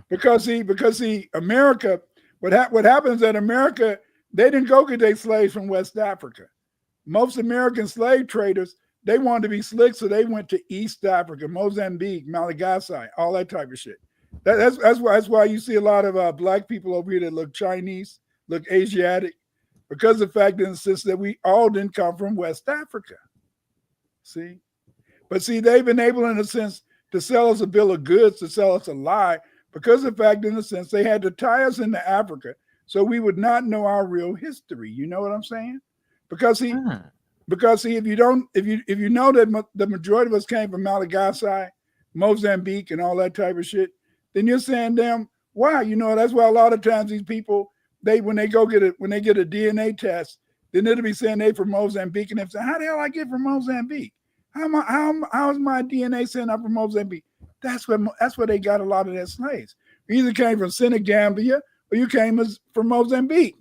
Because see, America, what happens at America, they didn't go get their slaves from West Africa. Most American slave traders, they wanted to be slick, so they went to East Africa, Mozambique, Malagasy, all that type of shit. That's why you see a lot of black people over here that look Chinese, look Asiatic, because of the fact in the sense that we all didn't come from West Africa. See, but see, they've been able, in a sense, to sell us a bill of goods, to sell us a lie, because of the fact, in a sense, they had to tie us into Africa so we would not know our real history. You know what I'm saying? Because if you don't, if you know that the majority of us came from Malagasy, Mozambique, and all that type of shit, then you're saying, damn, why? You know, that's why a lot of times these people, when they get a DNA test, then it'll be saying they from Mozambique, and they say, how the hell I get from Mozambique? How is my DNA saying I'm from Mozambique? That's where they got a lot of their slaves. You either came from Senegambia or you came from Mozambique.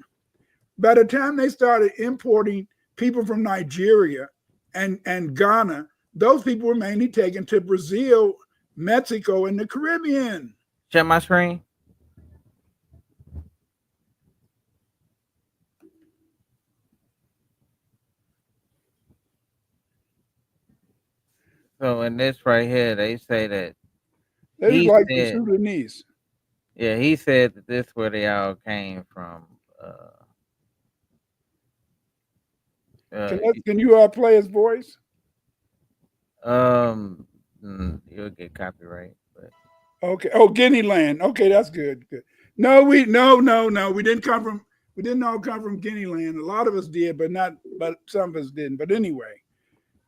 By the time they started importing people from Nigeria and Ghana, those people were mainly taken to Brazil, Mexico, and the Caribbean. Share my screen. So in this right here, they say that they like the Sudanese. Yeah, he said that this where they all came from. Can you play his voice? You'll get copyright. But okay. Oh, Guinea land. Okay, that's good. Good. No, we didn't all come from Guinea land. A lot of us did, but some of us didn't. But anyway,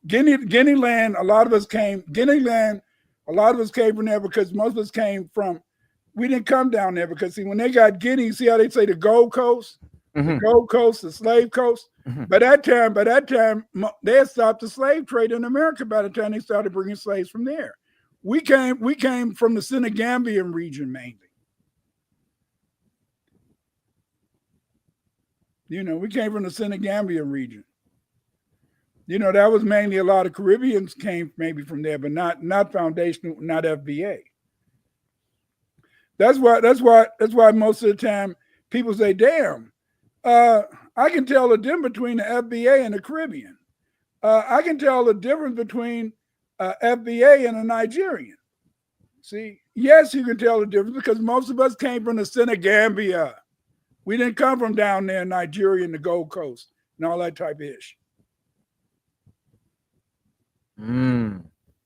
Guinea land. A lot of us came. Guinea land. A lot of us came from there because most of us came from. We didn't come down there because see, when they got Guinea, see how they say the Gold Coast, the Gold Coast, the Slave Coast. By that time, they had stopped the slave trade in America. By the time they started bringing slaves from there, we came from the Senegambian region mainly. You know, we came from the Senegambian region. You know, that was mainly a lot of Caribbeans came maybe from there, but not foundational, not FBA. That's why most of the time people say, damn, I can tell the difference between the FBA and the Caribbean. I can tell the difference between FBA and a Nigerian. See, yes, you can tell the difference because most of us came from the Senegambia. We didn't come from down there in Nigeria and the Gold Coast and all that type of ish.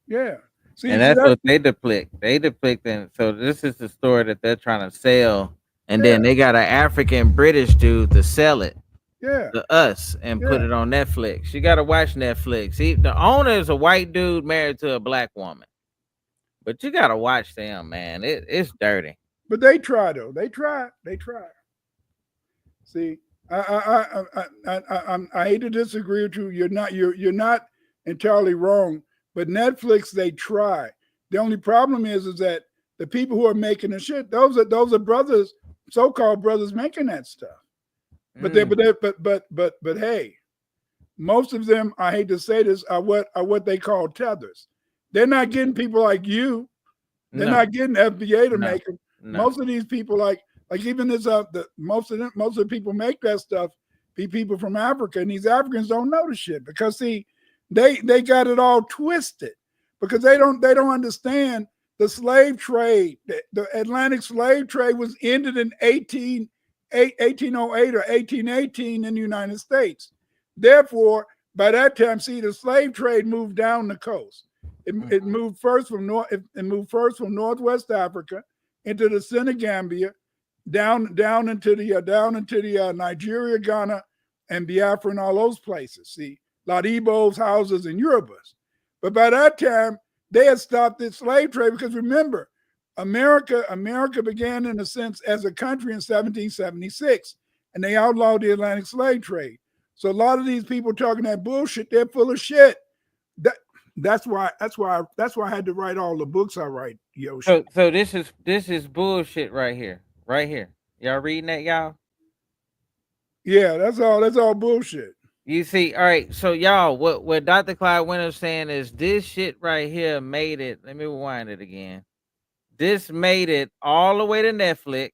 Yeah. See, and that's what they depict. They depict, and so this is the story that they're trying to sell, and then they got an African British dude to sell it to us and put it on Netflix. You got to watch Netflix. The owner is a white dude married to a black woman, but you got to watch them, man. It's dirty. But they try though. They try. See, I hate to disagree with you. You're not entirely wrong. But Netflix, they try. The only problem is that the people who are making the shit, those are brothers, so-called brothers making that stuff. But but hey, most of them, I hate to say this, are what they call tethers. They're not getting people like you. They're not getting FBA to make them. Most of these people, like even this, most of the people make that stuff be people from Africa, and these Africans don't know the shit because see. They got it all twisted because they don't understand the slave trade. The Atlantic slave trade was ended in 1808 or 1818 in the United States. Therefore, by that time, see, the slave trade moved down the coast. It moved first from Northwest Africa into the Senegambia, down into the Nigeria, Ghana, and Biafra, and all those places. See. Ladibo's houses and Yorubas. But by that time, they had stopped the slave trade because remember, America began in a sense as a country in 1776, and they outlawed the Atlantic slave trade. So a lot of these people talking that bullshit, they're full of shit. That's why I had to write all the books I write, Yoshi. So this is bullshit right here. Right here. Y'all reading that, y'all? Yeah, that's all bullshit. You see, all right. So y'all, what Dr. Clyde Winters saying is this shit right here made it. Let me rewind it again. This made it all the way to Netflix.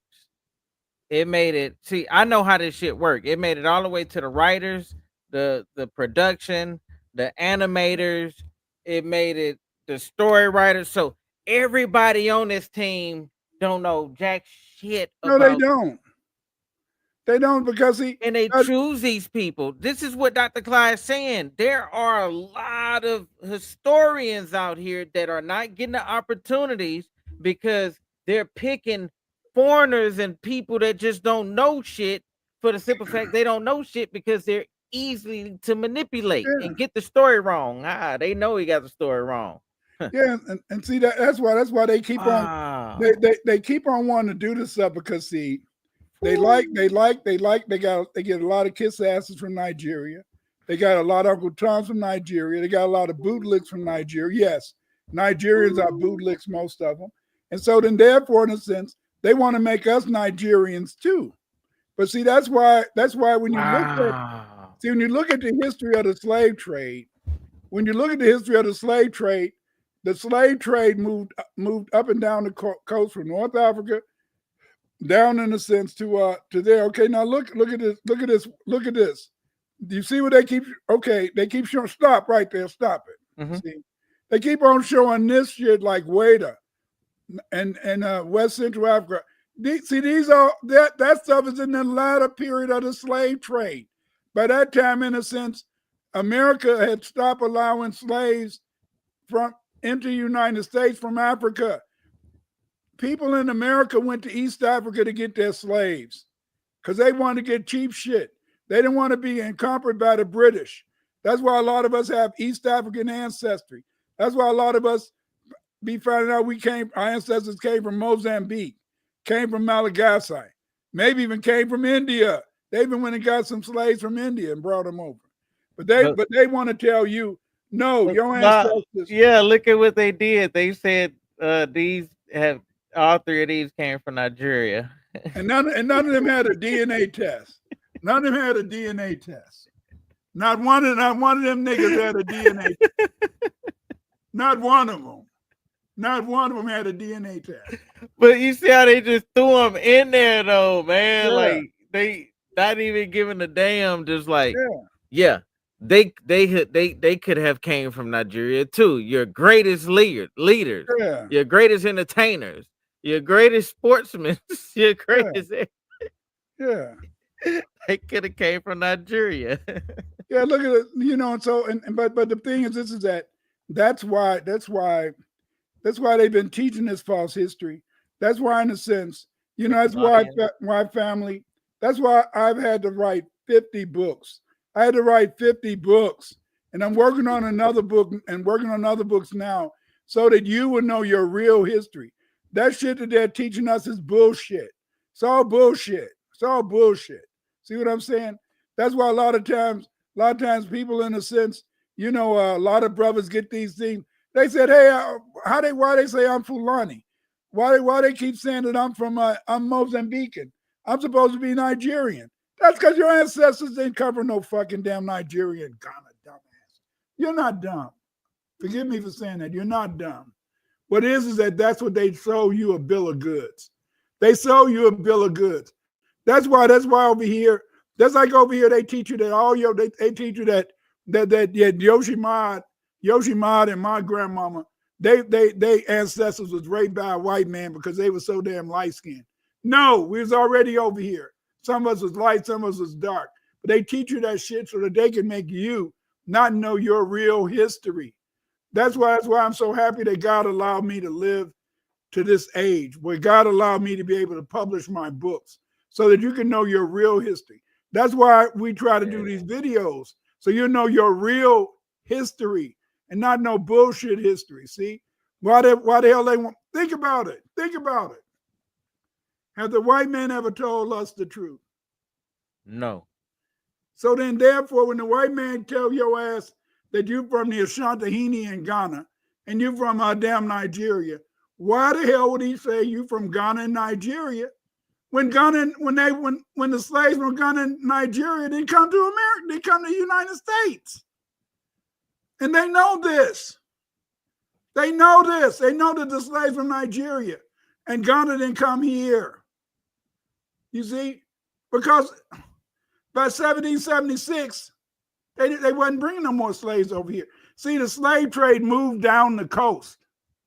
It made it. See, I know how this shit work. It made it all the way to the writers, the production, the animators. It made it the story writers. So everybody on this team don't know jack shit No, they about, don't. They don't, because and they choose these people. This is what Dr. Clyde is saying. There are a lot of historians out here that are not getting the opportunities because they're picking foreigners and people that just don't know shit, for the simple fact they don't know shit, because they're easily to manipulate and get the story wrong. They know he got the story wrong. Yeah, and see that's why they keep on they keep on wanting to do this stuff, because see, they get a lot of kiss asses from Nigeria. They got a lot of Uncle Toms from Nigeria. They got a lot of bootlicks from Nigeria. Yes, Nigerians are bootlicks, most of them. And so then therefore, in a sense, they want to make us Nigerians too. But see, that's why when you look at the history of the slave trade, the slave trade moved up and down the coast from North Africa down, in a sense, to there. Okay, now look at this. Do you see what they keep? Okay, they keep showing. Stop right there. Stop it. Mm-hmm. See, they keep on showing this shit like Weda and West Central Africa. These are that stuff is in the latter period of the slave trade. By that time, in a sense, America had stopped allowing slaves into the United States from Africa. People in America went to East Africa to get their slaves because they wanted to get cheap shit. They didn't want to be encumbered by the British. That's why a lot of us have East African ancestry. That's why a lot of us be finding out our ancestors came from Mozambique, came from Malagasy, maybe even came from India. They even went and got some slaves from India and brought them over. But they want to tell you, no, your ancestors. Yeah, look at what they did. They said all three of these came from Nigeria. And none of them had a DNA test. None of them had a DNA test. Not one of them niggas had a DNA test. Not one of them. Not one of them had a DNA test. But you see how they just threw them in there, though, man. Yeah. Like they not even giving a damn. Just like, yeah. They could have came from Nigeria too. Your greatest leaders, your greatest entertainers, your greatest sportsmen, your greatest. Yeah. They could have came from Nigeria. Yeah, look at it. And so but the thing is, this is that's why they've been teaching this false history. That's why, in a sense, that's why family. That's why I've had to write 50 books. I had to write 50 books, and I'm working on another book and working on other books now, so that you will know your real history. That shit that they're teaching us is bullshit. It's all bullshit. It's all bullshit. See what I'm saying? That's why a lot of times people, in a sense, a lot of brothers get these things. They said, hey, why they say I'm Fulani? Why they keep saying that I'm Mozambican? I'm supposed to be Nigerian. That's because your ancestors didn't cover no fucking damn Nigerian Ghana, dumbass. You're not dumb. Forgive me for saying that. You're not dumb. What is that's what they sold you, a bill of goods. They sold you a bill of goods. That's why over here, that's like over here, they teach you that they teach you that Yoshimad and my grandmama, they ancestors was raped by a white man because they were so damn light-skinned. No, we was already over here. Some of us was light, some of us was dark. But they teach you that shit so that they can make you not know your real history. That's why I'm so happy that God allowed me to live to this age, where God allowed me to be able to publish my books so that you can know your real history. That's why we try to do these videos, so you know your real history and not no bullshit history. See? Why the hell they want? Think about it. Think about it. Have the white man ever told us the truth? No. So then, therefore, when the white man tell your ass that you from the Ashanti in Ghana and you from damn Nigeria, why the hell would he say you from Ghana and Nigeria? When the slaves from Ghana and Nigeria didn't come to America, they come to the United States. And they know this. They know this. They know that the slaves from Nigeria and Ghana didn't come here. You see? Because by 1776, they wasn't bringing no more slaves over here. See, the slave trade moved down the coast.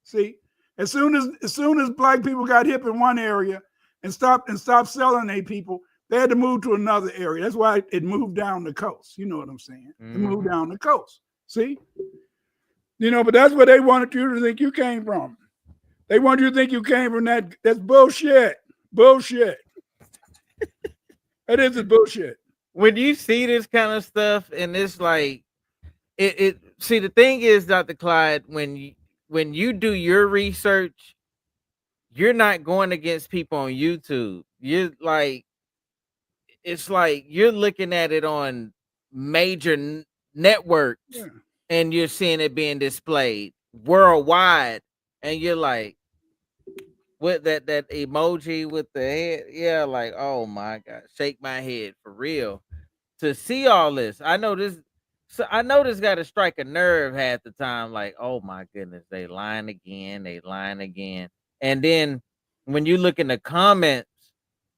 See? As soon as black people got hip in one area and stopped selling their people, they had to move to another area. That's why it moved down the coast. You know what I'm saying? It moved down the coast. See? But that's where they wanted you to think you came from. They want you to think you came from that. That's bullshit. Bullshit. That is bullshit. When you see this kind of stuff, and it's like, see, the thing is, Dr. Clyde, when you do your research, you're not going against people on YouTube. You're like, it's like you're looking at it on major networks, and you're seeing it being displayed worldwide, and you're like, with that emoji with the head, yeah, like, oh my God, shake my head for real. To see all this, I know this got to strike a nerve half the time, like, oh my goodness, they lying again. And then when you look in the comments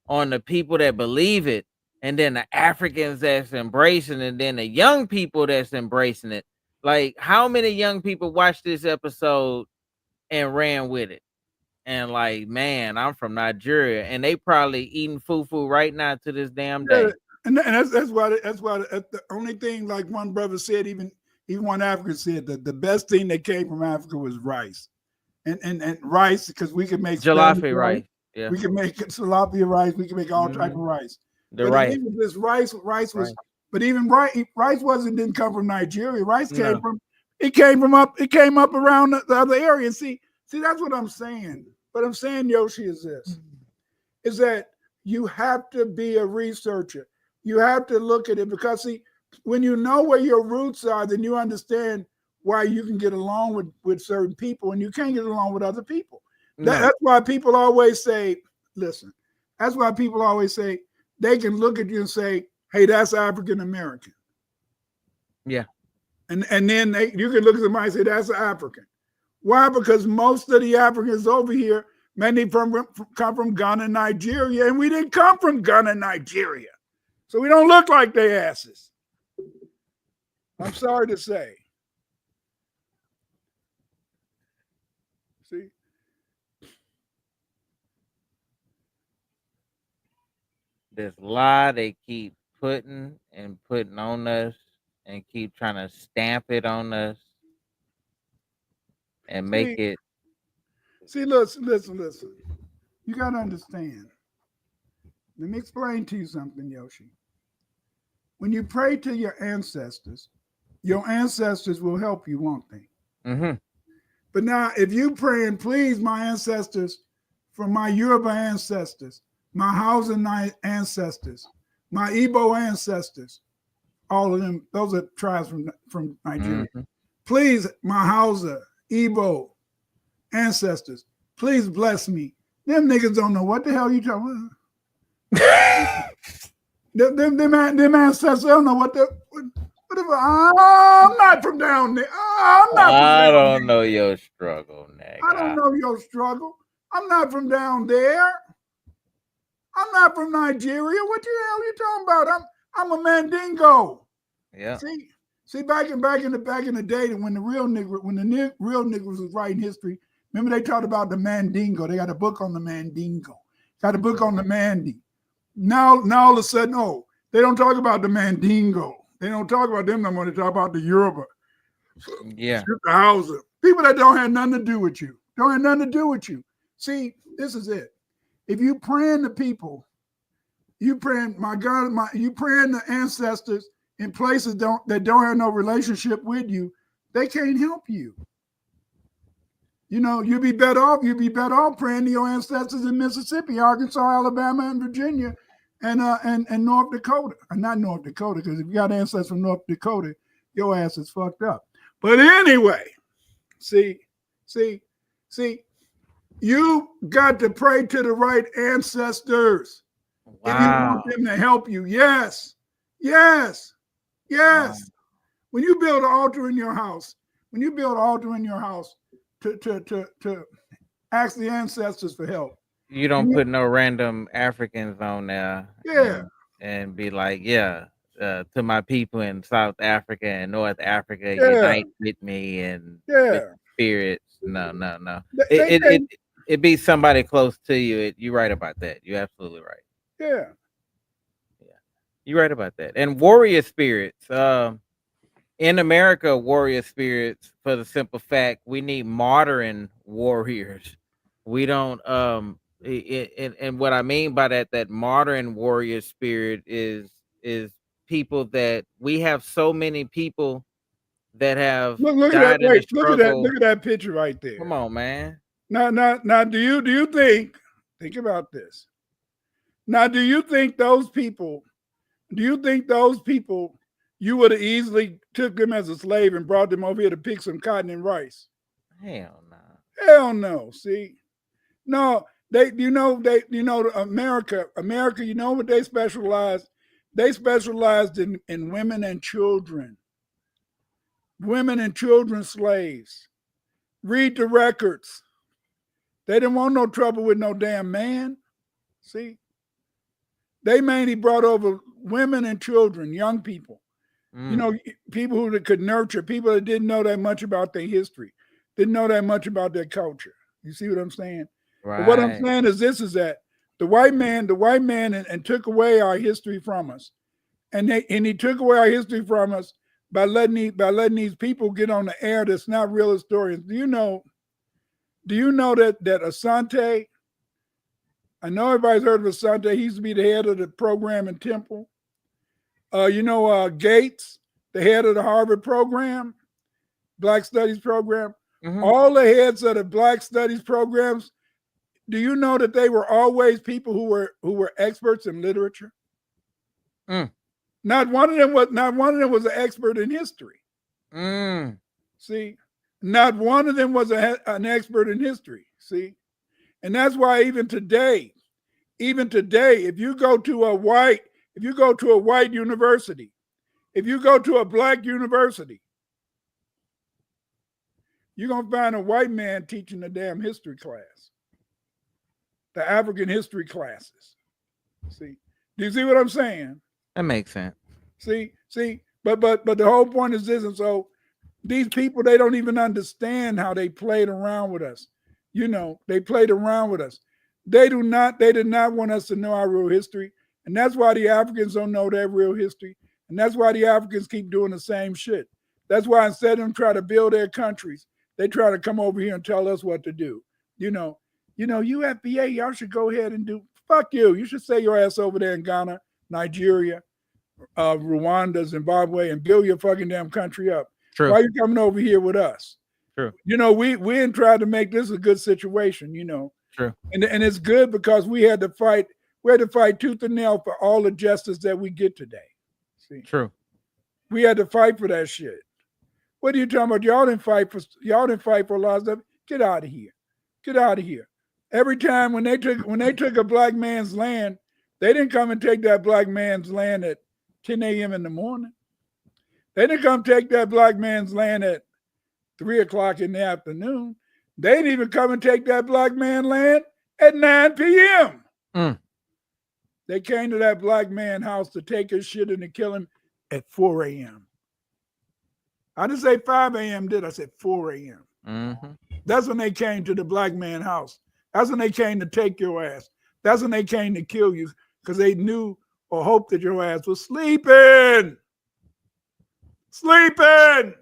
on the people that believe it, and then the Africans that's embracing it, and then the young people that's embracing it, like, how many young people watched this episode and ran with it? And like, man, I'm from Nigeria, and they probably eating fufu right now to this damn day. And that's why the only thing, like one brother said, even one African said that the best thing that came from Africa was rice, and rice, because we can make jollof rice. Yeah, we can make jalapeno rice. We can make all type of rice. Even this rice was, but even rice didn't come from Nigeria. Rice came up around the other area. See, that's what I'm saying. What I'm saying, Yoshi, is this: is that you have to be a researcher. You have to look at it, because see, when you know where your roots are, then you understand why you can get along with certain people and you can't get along with other people. That's why people always say, listen, that's why people always say they can look at you and say, hey, that's African American. Yeah. And then you can look at somebody and say, that's African. Why? Because most of the Africans over here, many come from Ghana, Nigeria, and we didn't come from Ghana, Nigeria. So we don't look like they asses. I'm sorry to say. See? This lie they keep putting on us, and keep trying to stamp it on us and make it. See, listen. You got to understand. Let me explain to you something, Yoshi. When you pray to your ancestors will help you, won't they? Mm-hmm. But now, if you praying, please, my ancestors, from my Yoruba ancestors, my Hausa ancestors, my Igbo ancestors, all of them, those are tribes from Nigeria. Mm-hmm. Please, my Hausa, Igbo ancestors, please bless me. Them niggas don't know what the hell you talking about. them ancestors don't know what I'm not from down there. I don't know your struggle, nigga. I don't know your struggle. I'm not from down there. I'm not from Nigeria. What the hell are you talking about? I'm a Mandingo. Yeah. See, back in the day, when the real niggers was writing history, remember they talked about the Mandingo. They got a book on the Mandingo. Got a book on the Mandi. Now all of a sudden, they don't talk about the Mandingo. They don't talk about them no more. They talk about the Yoruba. Yeah. The Hausa. People that don't have nothing to do with you. Don't have nothing to do with you. See, this is it. If you praying the people, you praying, my God, you praying the ancestors in places that don't have no relationship with you, they can't help you. You know, you'd be better off praying to your ancestors in Mississippi, Arkansas, Alabama, and Virginia, and North Dakota. Not North Dakota, because if you got ancestors from North Dakota, your ass is fucked up. But anyway, see, you got to pray to the right ancestors. Wow. If you want them to help you. Yes. Wow. When you build an altar in your house, to ask the ancestors for help. You don't put no random Africans on there. Yeah. And be like, to my people in South Africa and North Africa, unite with me. And spirits. No, no, no. They It be somebody close to you. You're right about that. You're absolutely right. yeah. You're right about that. And warrior spirits. In America, warrior spirits, for the simple fact we need modern warriors. We don't and what I mean by that modern warrior spirit is people that we have so many people that have Look at that. died in the Wait, look at that. struggle. Look at that picture right there. Come on, man. Now, do you think about this? Now, do you think those people you would have easily took them as a slave and brought them over here to pick some cotton and rice? Hell no. Hell no. See, no, America, you know what they specialized? They specialized in women and children slaves. Read the records. They didn't want no trouble with no damn man. See, they mainly brought over women and children, young people. You know, people who could nurture, people that didn't know that much about their history, didn't know that much about their culture. You see what I'm saying? Right. But what I'm saying is this, is that the white man and took away our history from us. And he took away our history from us by letting these people get on the air that's not real historians. Do you know that Asante, I know everybody's heard of Asante. He used to be the head of the program in Temple. Gates, the head of the Harvard program, Black Studies program. Mhm. All the heads of the Black Studies programs, do you know that they were always people who were experts in literature? Not one of them was an expert in history. See, not one of them was an expert in history. See, and that's why even today, if you go to a white university, if you go to a Black university, you're gonna find a white man teaching the damn history class, the African history classes. See, do you see what I'm saying? That makes sense. See, but the whole point is this, and so these people, they don't even understand how they played around with us. You know, they played around with us. They did not want us to know our real history, and that's why the Africans don't know their real history, and that's why the Africans keep doing the same shit. That's why instead of them try to build their countries, they try to come over here and tell us what to do. You know, UFBA, y'all should go ahead and do. Fuck you. You should stay your ass over there in Ghana, Nigeria, Rwanda, Zimbabwe, and build your fucking damn country up. True. Why are you coming over here with us? True. You know, we ain't tried to make this a good situation, you know. True. And it's good because we had to fight tooth and nail for all the justice that we get today. See? True. We had to fight for that shit. What are you talking about? Y'all didn't fight for a lot of stuff. Get out of here. Get out of here. Every time when they took a black man's land, they didn't come and take that black man's land at 10 a.m. in the morning. They didn't come take that black man's land at 3 o'clock in the afternoon. They didn't even come and take that black man's land at 9 p.m. They came to that black man's house to take his shit and to kill him at 4 a.m. I didn't say 5 a.m., did I? Said 4 a.m. Mm-hmm. That's when they came to the black man's house. That's when they came to take your ass. That's when they came to kill you because they knew or hoped that your ass was sleeping. Sleeping.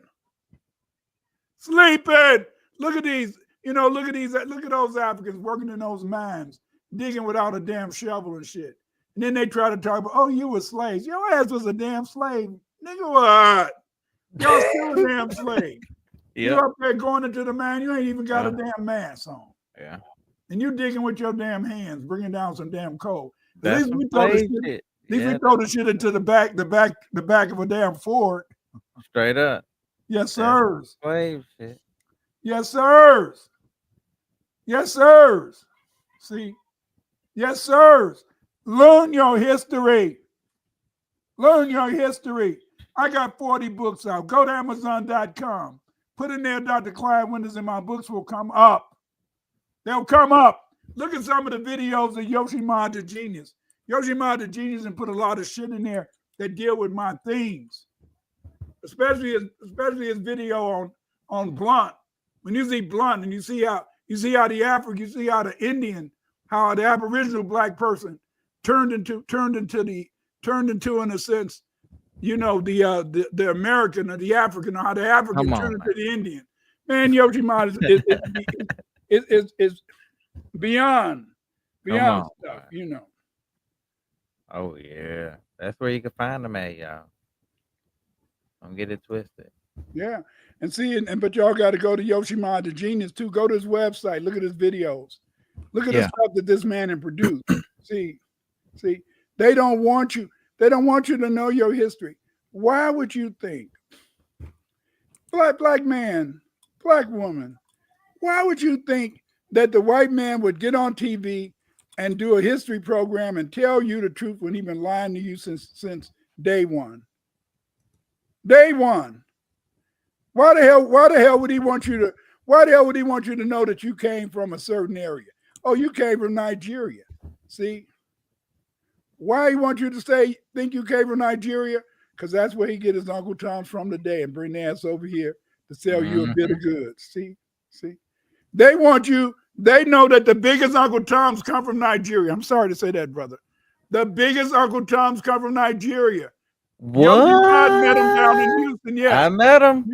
Look at these, look at those Africans working in those mines, digging without a damn shovel and shit. And then they try to talk about, oh, you were slaves. Your ass was a damn slave. Nigga, what? Y'all still a damn slave. Yeah. You up there going into the mine, you ain't even got a damn mask on. Yeah. And you digging with your damn hands, bringing down some damn coal. At That's least we some throw the slave shit. shit. At least Yeah. we throw the shit into the back of a damn Ford. Straight up. Yes, sirs. Slave shit. Yes, sirs. Yes, sirs. See? Yes, sirs. Learn your history. Learn your history. I got 40 books out. Go to Amazon.com. Put in there Dr. Clyde Winters and my books will come up. They'll come up. Look at some of the videos of Yoshimar the Genius. Yoshimar the Genius and put a lot of shit in there that deal with my themes. Especially his video on Blunt. When you see blunt and you see how the African, you see how the Indian, how the Aboriginal black person turned into in a sense, you know, the American or the African, or how the African turned into the Indian. Man, Yoshimar is beyond stuff, you know. Oh yeah, that's where you can find them at, y'all. Don't get it twisted. Yeah, and see, but y'all got to go to Yoshimar the Genius too. Go to his website. Look at his videos. Look at the stuff that this man has produced. See, they don't want you. They don't want you to know your history. Why would you think, black man, black woman, why would you think that the white man would get on TV and do a history program and tell you the truth when he's been lying to you since day one? Day one. Why the hell would he want you to? Why the hell would he want you to know that you came from a certain area? Oh, you came from Nigeria. See, why he want you to think you came from Nigeria? Because that's where he get his Uncle Tom's from today and bring their ass over here to sell you a bit of goods. See, they want you. They know that the biggest Uncle Tom's come from Nigeria. I'm sorry to say that, brother. The biggest Uncle Tom's come from Nigeria. What? Yoshimar met him down in Houston. Yes, I met him.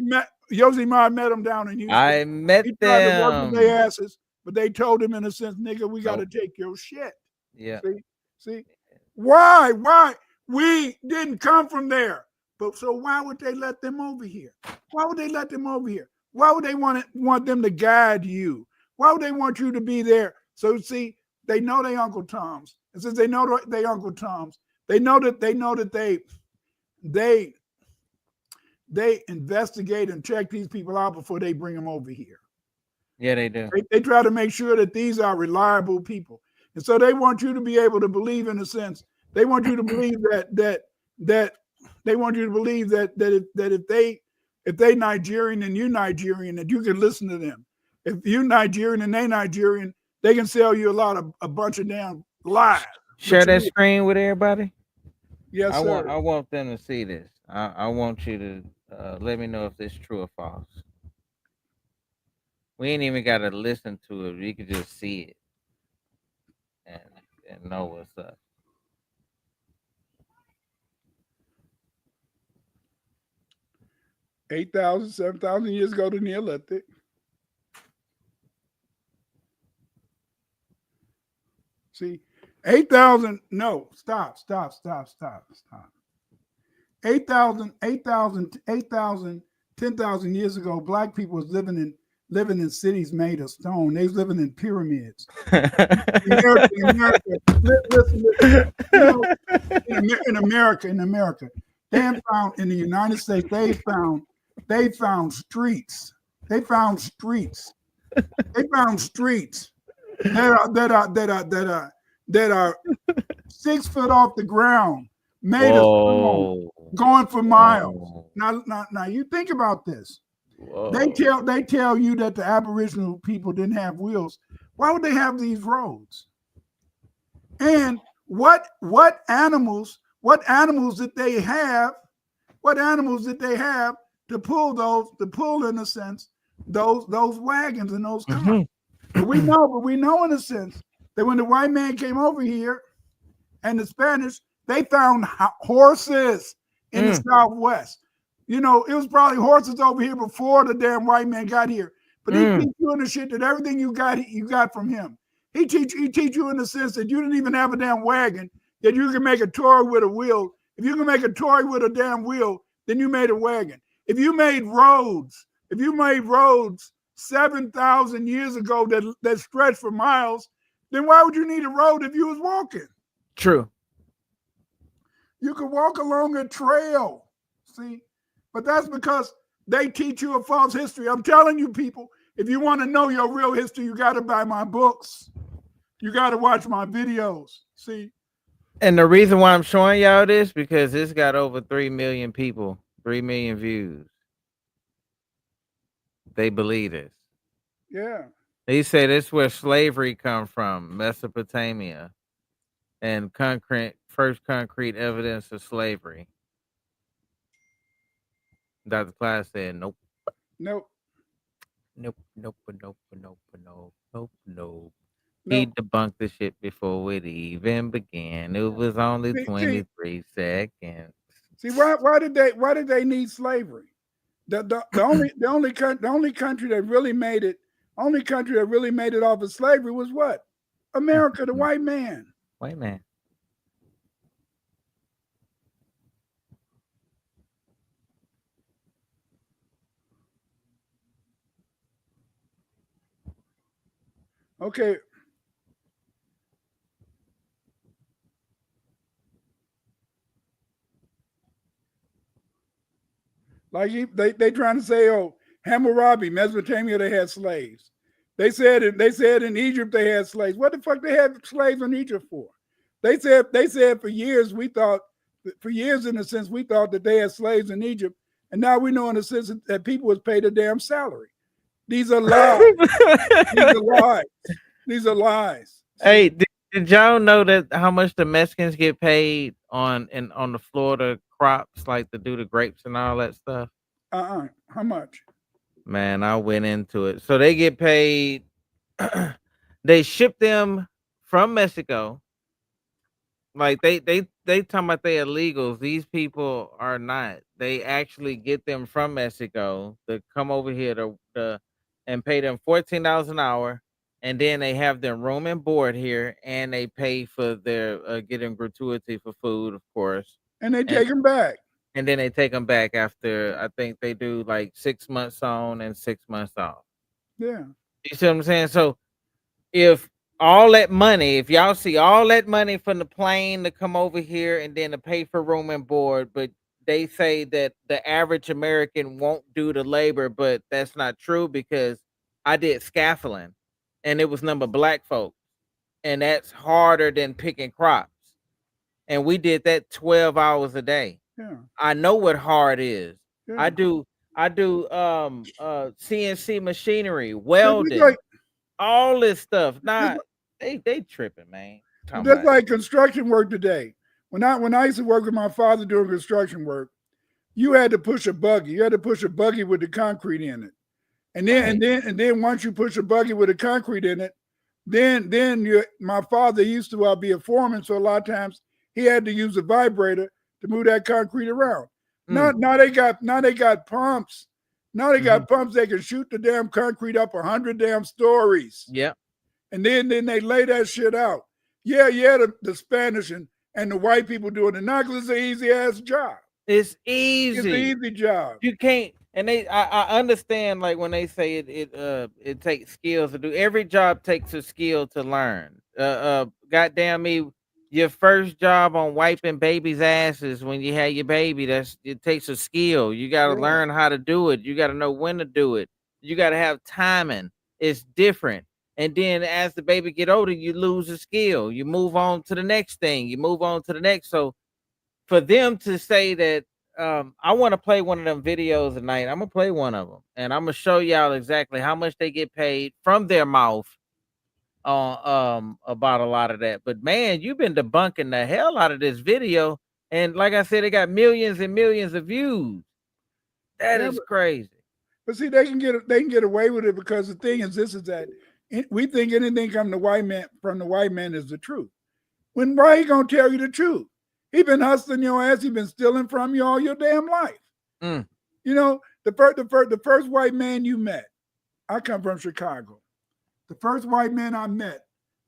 Yoshimar met him down in Houston. I met he them. Tried to work with their asses, but they told him in a sense, nigga, we got to take your shit. Yeah. See, why? We didn't come from there, but so why would they let them over here? Why would they let them over here? Why would they want them to guide you? Why would they want you to be there? So see, they know they Uncle Tom's, and since they know they Uncle Tom's, they know that they investigate and check these people out before they bring them over here. Yeah, they do. They try to make sure that these are reliable people, and so they want you to be able to believe, in a sense, they want you to believe that they want you to believe that if they Nigerian and you Nigerian, that you can listen to them. If you Nigerian and they Nigerian, they can sell you a bunch of damn lies. Share that screen with everybody. Yes, sir. I want them to see this. I want you to let me know if this is true or false. We ain't even got to listen to it. We could just see it and know what's up. 8,000, 7,000 years ago, the Neolithic. See, 8,000, no, stop. 8,000, 10,000 years ago, black people was living in cities made of stone. They was living in pyramids. In America, they found in the United States, they found streets. They found streets that are 6 foot off the ground, made of stone, going for miles. Now you think about this. Whoa. They tell you that the Aboriginal people didn't have wheels. Why would they have these roads? And what animals did they have? What animals did they have to pull in a sense those wagons and those cars? Mm-hmm. But we know in a sense that when the white man came over here and the Spanish, they found horses in the Southwest. You know, it was probably horses over here before the damn white man got here. But he teach you in the shit that everything you got from him. He teach you in the sense that you didn't even have a damn wagon, that you can make a toy with a wheel. If you can make a toy with a damn wheel, then you made a wagon. If you made roads 7,000 years ago that stretched for miles, then why would you need a road if you was walking? True. You could walk along a trail, see? But that's because they teach you a false history. I'm telling you, people, if you want to know your real history, you got to buy my books. You got to watch my videos, see? And the reason why I'm showing y'all this, because it's got over 3 million people, 3 million views. They believe this. Yeah. They say this is where slavery come from, Mesopotamia, and first concrete evidence of slavery. Dr. Clyde said, nope. Nope, nope, nope, nope, nope, nope, nope. No, He debunked the shit before it even began. It was only see, see, 23 seconds. see, why did they need slavery? The only country that really made it, only country that really made it off of slavery was what? America, the white man. Wait, man. Okay. Like they trying to say, oh, Hammurabi, Mesopotamia, they had slaves. They said in Egypt they had slaves. What the fuck they had slaves in Egypt for? They said for years in a sense we thought that they had slaves in Egypt, and now we know in a sense that people was paid a damn salary. These are lies. These are lies. These are lies. Hey, did y'all know that how much the Mexicans get paid on the Florida crops, like to do the grapes and all that stuff? How much? Man, I went into it. So they get paid. They ship them from Mexico. Like they talking about they illegals. These people are not. They actually get them from Mexico to come over here to and pay them $14 an hour, and then they have them room and board here, and they pay for their getting gratuity for food, of course, And they and take them back. and then they take them back after I think they do like 6 months on and 6 months off. Yeah. You see what I'm saying? So if all that money, if y'all see all that money from the plane to come over here and then to pay for room and board, but they say that the average American won't do the labor, but that's not true because I did scaffolding and it was number black folks, and that's harder than picking crops. And we did that 12 hours a day. Yeah. I know what hard is. Yeah. I do CNC machinery, Just welding, like all this stuff. Nah, they tripping, man. Talking that's about like construction work today. When I used to work with my father doing construction work, you had to push a buggy. You had to push a buggy with the concrete in it. And then once you push a buggy with the concrete in it, my father used to be a foreman, so a lot of times he had to use a vibrator to move that concrete around. Now they got pumps. Now they got pumps that can shoot the damn concrete up 100 damn stories. Yep. And then they lay that shit out. Yeah, the Spanish and the white people doing it. Not because it's an easy ass job. It's easy. It's an easy job. You can't, and I understand like when they say it takes skills to do. Every job takes a skill to learn. Goddamn me, your first job on wiping babies' asses when you had your baby, it takes a skill. You got to learn how to do it. You got to know when to do it. You got to have timing. It's different. And then as the baby get older, you lose a skill. You move on to the next thing. You move on to the next. So for them to say that, I want to play one of them videos tonight. I'm gonna play one of them, and I'm gonna show y'all exactly how much they get paid from their mouth about a lot of that. But man, you've been debunking the hell out of this video, and like I said, it got millions and millions of views. That is crazy. But see, they can get away with it because the thing is, this is that we think anything from the white man is the truth. Why he gonna tell you the truth? He been hustling your ass. He been stealing from you all your damn life. You know, the first white man you met. I come from Chicago. The first white man I met,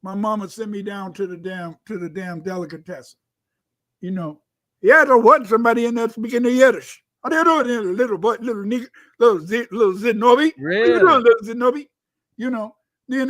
my mama sent me down to the damn delicatessen. You know, yeah, there wasn't somebody in there speaking the Yiddish. How they doing, little boy, little nigga, little Zinobi? Really? What you doing, little Zinobi? You know, then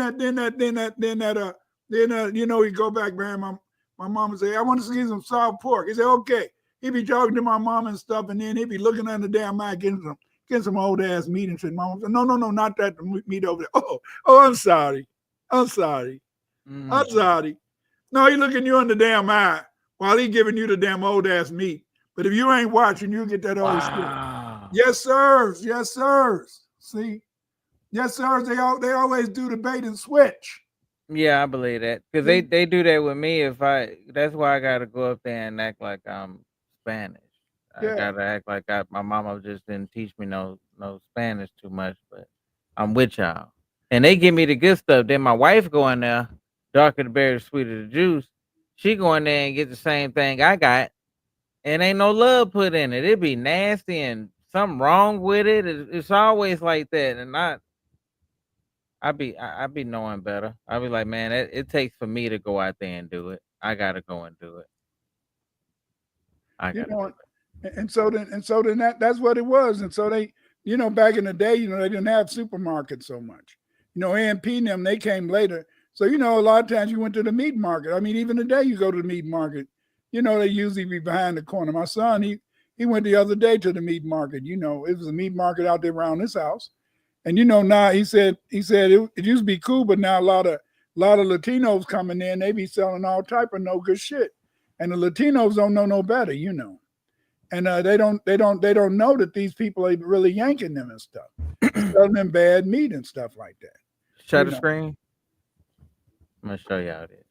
you know, we go back, man. My mama say, I want to see some soft pork. He said, okay. He be talking to my mom and stuff, and then he be looking on the damn mic, getting some old ass meat and shit. Mama said, no, not that meat over there. Oh, I'm sorry. I'm sorry. No, he looking you in the damn eye while he giving you the damn old ass meat. But if you ain't watching, you get that old shit. Yes, sirs. Yes, sirs. See? Yes, sirs. They always do the bait and switch. Yeah, I believe that because they do that with me. That's why I gotta go up there and act like I'm Spanish. I gotta act like my mama just didn't teach me no Spanish too much, but I'm with y'all. And they give me the good stuff. Then my wife go in there, darker the berry, sweeter the juice. She go in there and get the same thing I got, and ain't no love put in it. It be nasty and something wrong with it. It's always like that. And I be knowing better. I be like, man, it takes for me to go out there and do it. I gotta go and do it. I You gotta. know, and so then that's what it was. And so they, back in the day, they didn't have supermarkets so much. A&P and them, they came later. So, a lot of times you went to the meat market. I mean, even today you go to the meat market, they usually be behind the corner. My son, he went the other day to the meat market. It was a meat market out there around his house. And, now he said it used to be cool, but now a lot of Latinos coming in, they be selling all type of no good shit. And the Latinos don't know no better, and they don't know that these people are really yanking them and stuff, selling them bad meat and stuff like that. Shut the screen. I'm gonna show y'all this.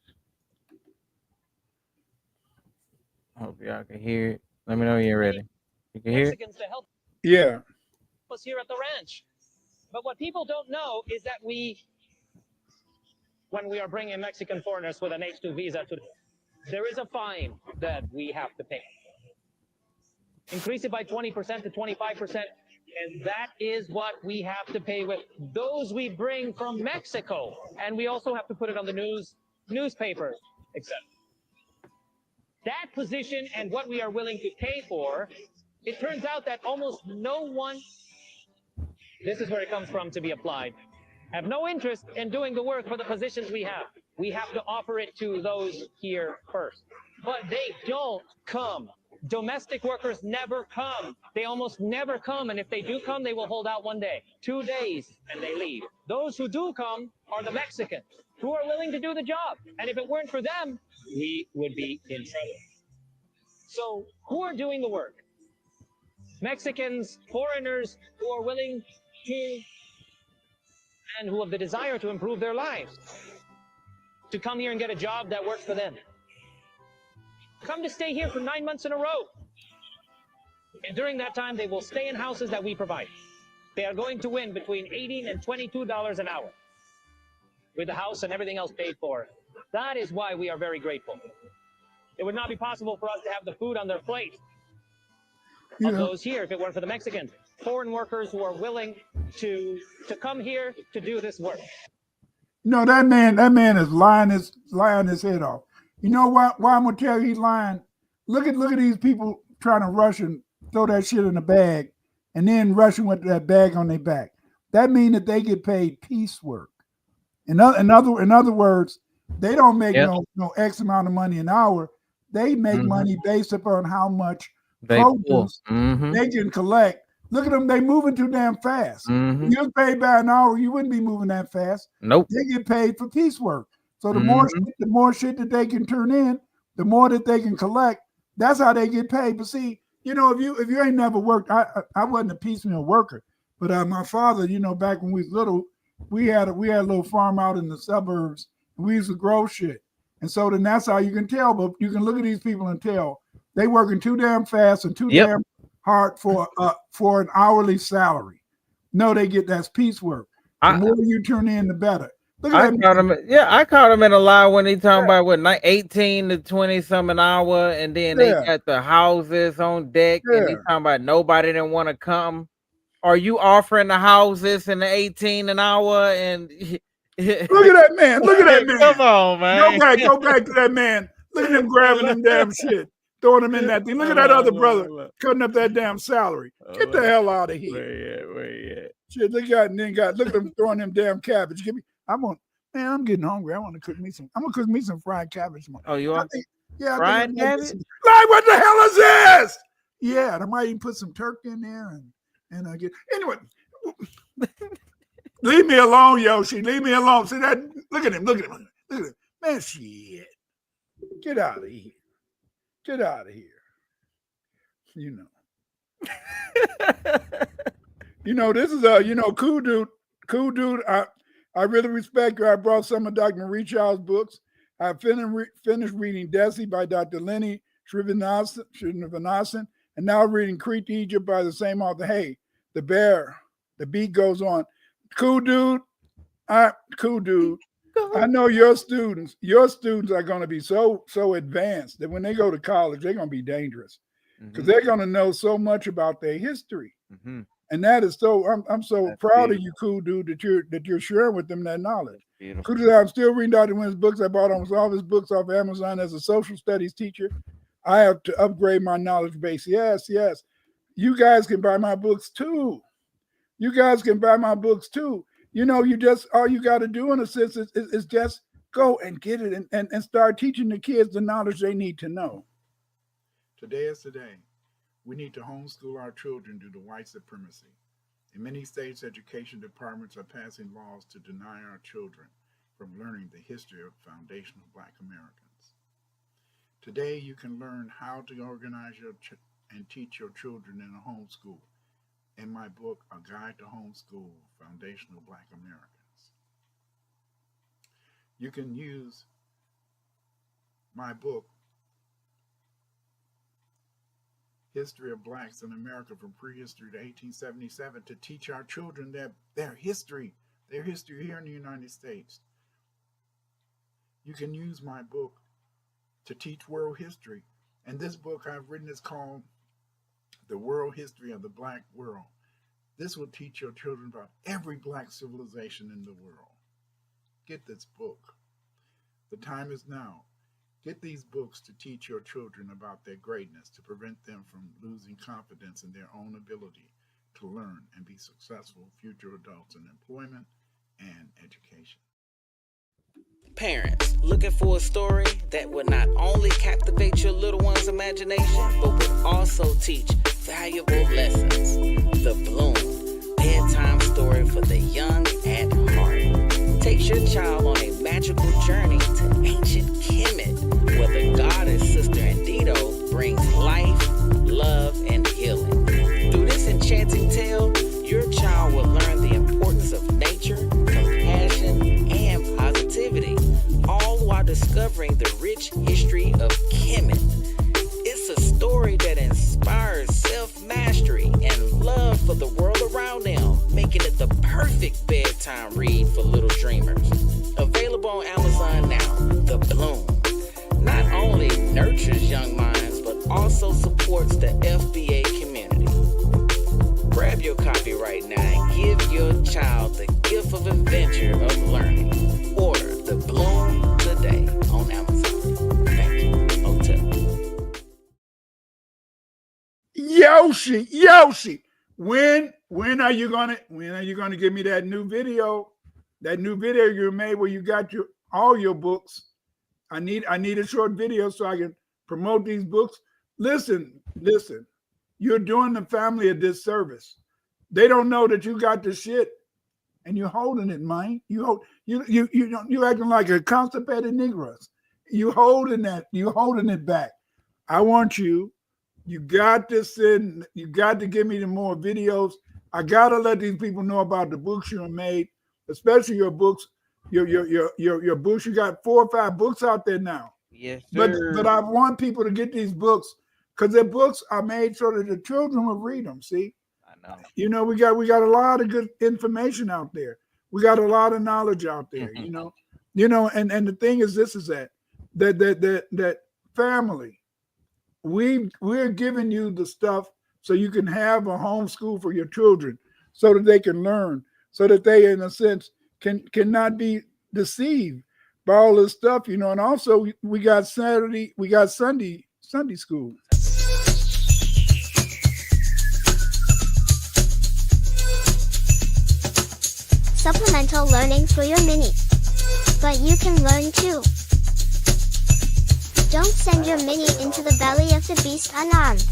Hope y'all can hear it. Let me know when you're ready. You can hear it? To help Yeah. us here at the ranch. But what people don't know is that when we are bringing Mexican foreigners with an H-2 visa there is a fine that we have to pay. Increase it by 20% to 25%, and that is what we have to pay with those we bring from Mexico. And we also have to put it on the newspapers, etc. That position and what we are willing to pay for, it turns out that almost no one, this is where it comes from to be applied, have no interest in doing the work for the positions we have. We have to offer it to those here first. But they don't come. Domestic workers never come. They almost never come. And if they do come, they will hold out 1 day, 2 days, and they leave. Those who do come are the Mexicans who are willing to do the job. And if it weren't for them, we would be in trouble. So who are doing the work? Mexicans, foreigners who are willing to and who have the desire to improve their lives, to come here and get a job that works for them. Come to stay here for 9 months in a row. And during that time, they will stay in houses that we provide. They are going to win between $18 and $22 an hour with the house and everything else paid for. That is why we are very grateful. It would not be possible for us to have the food on their plate of those here if it weren't for the Mexicans. Foreign workers who are willing to come here to do this work. That man is lying his head off. You know why I'm gonna tell you he's lying? Look at these people trying to rush and throw that shit in a bag and then rushing with that bag on their back. That means that they get paid piecework. In other words, they don't make no X amount of money an hour. They make money based upon how much produce they can collect. Look at them, they moving too damn fast. If you was paid by an hour, you wouldn't be moving that fast. Nope. They get paid for piecework. So the more shit that they can turn in, the more that they can collect. That's how they get paid. But see, if you ain't never worked, I wasn't a piecemeal worker, but my father, back when we was little, we had a little farm out in the suburbs, and we used to grow shit. And so then that's how you can tell. But you can look at these people and tell they working too damn fast and too damn hard for an hourly salary. No, they get that's piecework. The more you turn in, the better. I caught him in a lie when he talking about what 18 to 20 some an hour, and then they got the houses on deck, and he talking about nobody didn't want to come. Are you offering the houses and the 18 an hour? And look at that man! Look at that man! Come on, man! Go back to that man! Look at him grabbing them damn shit, throwing them in that thing. Look at that other brother cutting up that damn salary. Get the hell out of here! Where you at? Shit, look at them throwing them damn cabbage. I'm getting hungry. I'm gonna cook me some fried cabbage. Oh, you are? Fried cabbage? Like, what the hell is this? Yeah, and I might even put some turkey in there and get anyway. Leave me alone, Yoshi. Leave me alone. See that? Look at him. Man, shit. Get out of here. Get out of here. This is cool dude. Cool dude. I really respect her. I brought some of Dr. Marie Child's books. I finished reading Desi by Dr. Lenny Srinivasan, and now reading Crete, Egypt by the same author. Hey, the beat goes on. Cool dude. Cool dude. I know your students are going to be so advanced that when they go to college, they're going to be dangerous because they're going to know so much about their history. Mm-hmm. And that is so. I'm so That's proud of beautiful. you, cool dude, that you're sharing with them that knowledge. Beautiful. Cool dude, I'm still reading Dr. Wynn's books. I bought almost all his books off Amazon as a social studies teacher. I have to upgrade my knowledge base. Yes. You guys can buy my books too. You guys can buy my books too. You know, all you got to do in a sense is just go and get it and start teaching the kids the knowledge they need to know. Today is today. We need to homeschool our children due to white supremacy. In many states, education departments are passing laws to deny our children from learning the history of foundational Black Americans. Today, you can learn how to organize and teach your children in a homeschool in my book, A Guide to Homeschool Foundational Black Americans. You can use my book, History of Blacks in America from Prehistory to 1877, to teach our children their history here in the United States. You can use my book to teach world history. And this book I've written is called The World History of the Black World. This will teach your children about every Black civilization in the world. Get this book. The time is now. Get these books to teach your children about their greatness, to prevent them from losing confidence in their own ability to learn and be successful future adults in employment and education. Parents, looking for a story that would not only captivate your little one's imagination, but would also teach valuable lessons. The Bloom, bedtime story for the young at heart, takes your child on a magical journey to ancient Kemet, where the goddess Sister Andito brings life, love, and healing. Through this enchanting tale, your child will learn the importance of nature, compassion, and positivity, all while discovering the rich history of Kemet. It's a story that inspires self-mastery and love for the world around them, making it the perfect bedtime read for little dreamers. Available on Amazon now, The Bloom not only nurtures young minds, but also supports the FBA community. Grab your copy right now and give your child the gift of adventure of learning. Order The Bloom today on Amazon. Thank you. Hotel. Yoshi, when are you gonna give me that new video? That new video you made where you got all your books. I need a short video so I can promote these books. Listen. You're doing the family a disservice. They don't know that you got the shit, and you're holding it, man. You acting like a constipated Negroes. You holding it back. I want you. You got to send. You got to give me the more videos. I gotta let these people know about the books you have made, especially your books. Your books. You got 4 or 5 books out there now. Yes, sir. But I want people to get these books because their books are made so that the children will read them. See, I know. You know, we got a lot of good information out there. We got a lot of knowledge out there. And the thing is, this is that family. We're giving you the stuff so you can have a homeschool for your children, so that they can learn, so that they, in a sense, cannot be deceived by all this stuff, And also we got Sunday school. Supplemental learning for your mini. But you can learn too. Don't send your mini into the belly of the beast unarmed.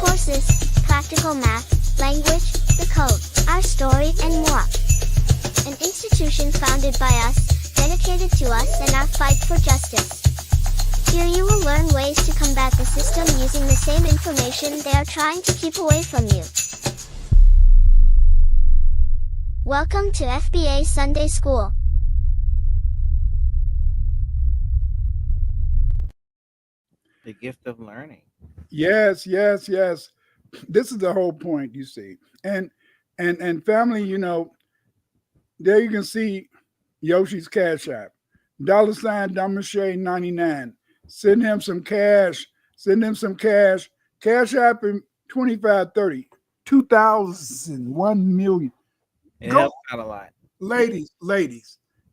Courses, practical math, language, the code, our story, and more. An institution founded by us, dedicated to us and our fight for justice. Here you will learn ways to combat the system using the same information they are trying to keep away from you. Welcome to FBA Sunday School. The gift of learning. Yes. This is the whole point, you see. And And family, you know, there you can see Yoshi's Cash App. $ Damache 99. Send him some cash. Send him some cash. Cash App in 2530. 2001 million. It Go, helps out a lot. ladies.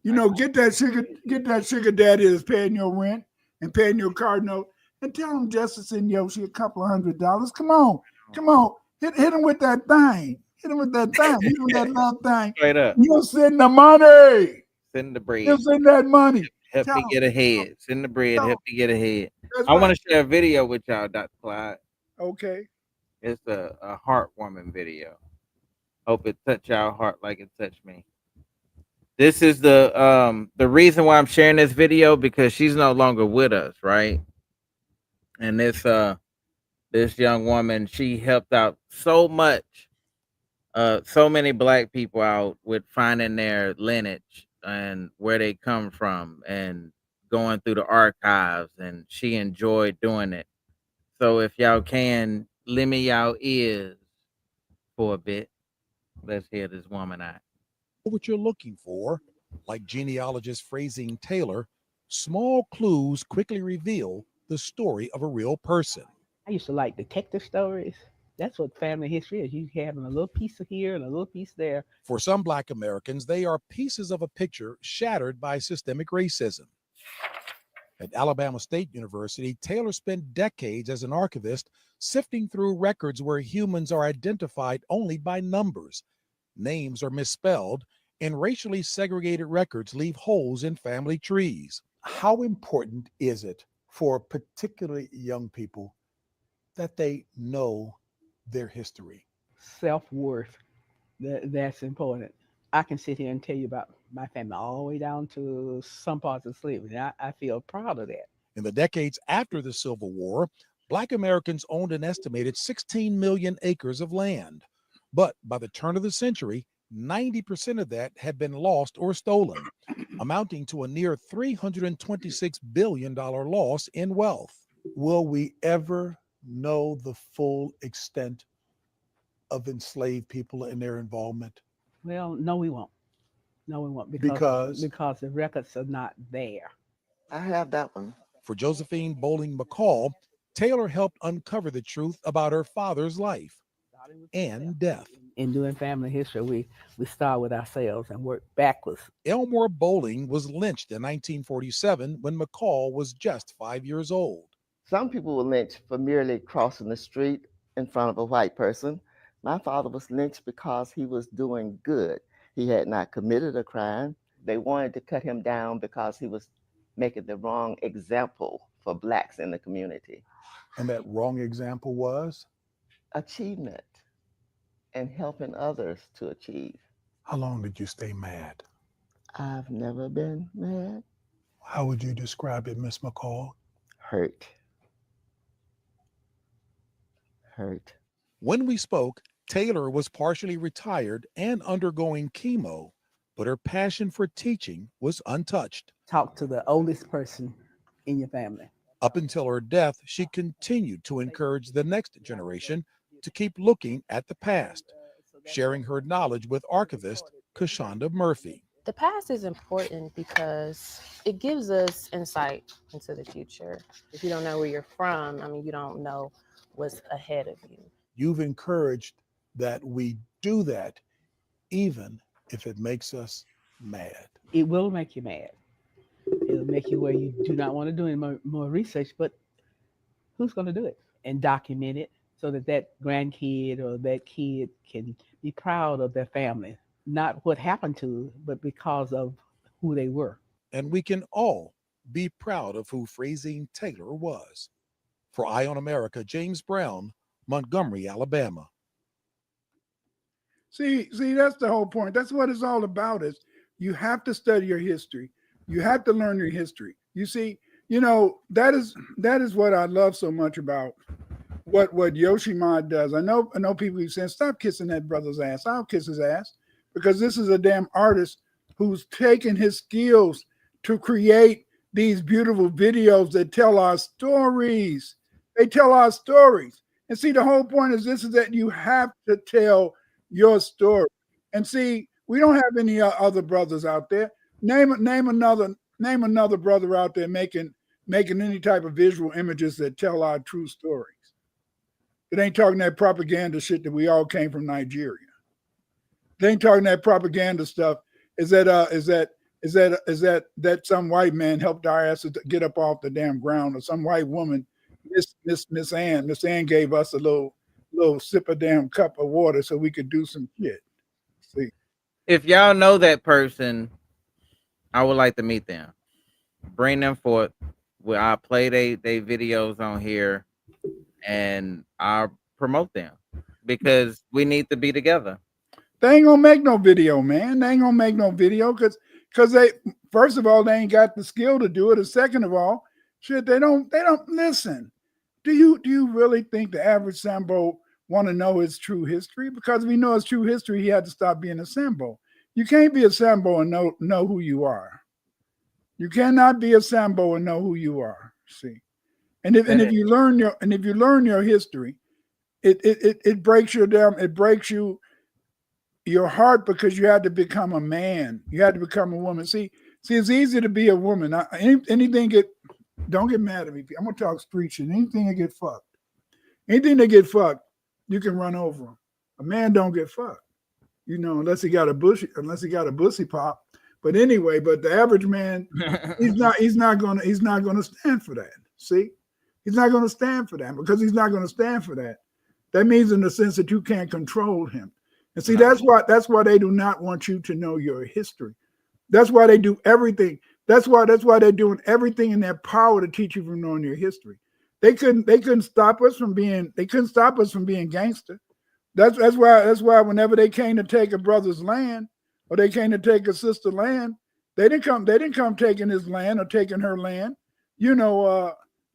You know, get that sugar daddy that's paying your rent and paying your car note, and tell him just to send Yoshi a couple of $100. Come on. Hit him with that thing. Hit him with that thing. Hit him with that love thing. Straight up. You send the money. Send the bread. You send that money. Help Tell me him. get ahead. Send the bread. Tell Help me get ahead. That's I want right. to share a video with y'all, Dr. Clyde. Okay. It's a heartwarming video. Hope it touched y'all heart like it touched me. This is the reason why I'm sharing this video, because she's no longer with us, right? And this young woman, she helped out so much, so many Black people out with finding their lineage and where they come from and going through the archives, and she enjoyed doing it. So if y'all can lend me y'all ears for a bit, let's hear this woman out. What you're looking for, like genealogist Phrasing Taylor, small clues quickly reveal the story of a real person. I used to like detective stories. That's what family history is. You having a little piece of here and a little piece there. For some Black Americans, they are pieces of a picture shattered by systemic racism. At Alabama State University, Taylor spent decades as an archivist sifting through records where humans are identified only by numbers. Names are misspelled, and racially segregated records leave holes in family trees. How important is it for particularly young people that they know their history? Self-worth. That's important. I can sit here and tell you about my family all the way down to some parts of slavery. I feel proud of that. In the decades after the Civil War, Black Americans owned an estimated 16 million acres of land. But by the turn of the century, 90% of that had been lost or stolen, amounting to a near $326 billion loss in wealth. Will we ever know the full extent of enslaved people and their involvement? Well, no, we won't. No, we won't. Because the records are not there. I have that one. For Josephine Bowling McCall, Taylor helped uncover the truth about her father's life and death. In doing family history, we start with ourselves and work backwards. Elmore Bowling was lynched in 1947 when McCall was just 5 years old. Some people were lynched for merely crossing the street in front of a white person. My father was lynched because he was doing good. He had not committed a crime. They wanted to cut him down because he was making the wrong example for Blacks in the community. And that wrong example was? Achievement and helping others to achieve. How long did you stay mad? I've never been mad. How would you describe it, Miss McCall? Hurt. When we spoke, Taylor was partially retired and undergoing chemo, but her passion for teaching was untouched. Talk to the oldest person in your family. Up until her death, she continued to encourage the next generation to keep looking at the past, sharing her knowledge with archivist Kashonda Murphy. The past is important because it gives us insight into the future. If you don't know where you're from, you don't know what's ahead of you. You've encouraged that we do that, even if it makes us mad. It will make you mad. It'll make you where you do not want to do any more research, but who's going to do it and document it so that grandkid or that kid can be proud of their family, not what happened to, but because of who they were. And we can all be proud of who Phrasing Taylor was. For Eye on America, James Brown, Montgomery, Alabama. See, that's the whole point. That's what it's all about. Is you have to study your history. You have to learn your history. You see, that is what I love so much about what Yoshima does. I know people keep saying, stop kissing that brother's ass. I'll kiss his ass, because this is a damn artist who's taken his skills to create these beautiful videos that tell our stories. They tell our stories. And see, the whole point is that you have to tell your story. And see, we don't have any other brothers out there. Name another brother out there making any type of visual images that tell our true stories. It ain't talking that propaganda shit that we all came from Nigeria. They ain't talking that propaganda stuff. Is that some white man helped our asses to get up off the damn ground, or some white woman, Miss Ann gave us a little sip of damn cup of water so we could do some shit. See, If y'all know that person, I would like to meet them. Bring them forth. Where I'll play they videos on here, and I'll promote them because we need to be together. they ain't gonna make no video, man. They ain't gonna make no video because they, first of all, they ain't got the skill to do it. And second of all, shit, they don't listen. Do you really think the average Sambo want to know his true history? Because if he knows his true history, he had to stop being a Sambo. You can't be a Sambo and know who you are. You cannot be a Sambo and know who you are. See, and if you learn your history, it breaks you down. It breaks your heart because you had to become a man. You had to become a woman. See, it's easy to be a woman. Don't get mad at me. I'm gonna talk street shit. Anything that get fucked, you can run over them. A man don't get fucked, unless he got a bussy pop. But anyway, the average man, he's not gonna stand for that. See, he's not gonna stand for that, because he's not gonna stand for that. That means in the sense that you can't control him. And see, that's why they do not want you to know your history. That's why they do everything. That's why they're doing everything in their power to teach you from knowing your history. They couldn't stop us from being gangster. That's why whenever they came to take a brother's land, or they came to take a sister's land, they didn't come taking his land or taking her land,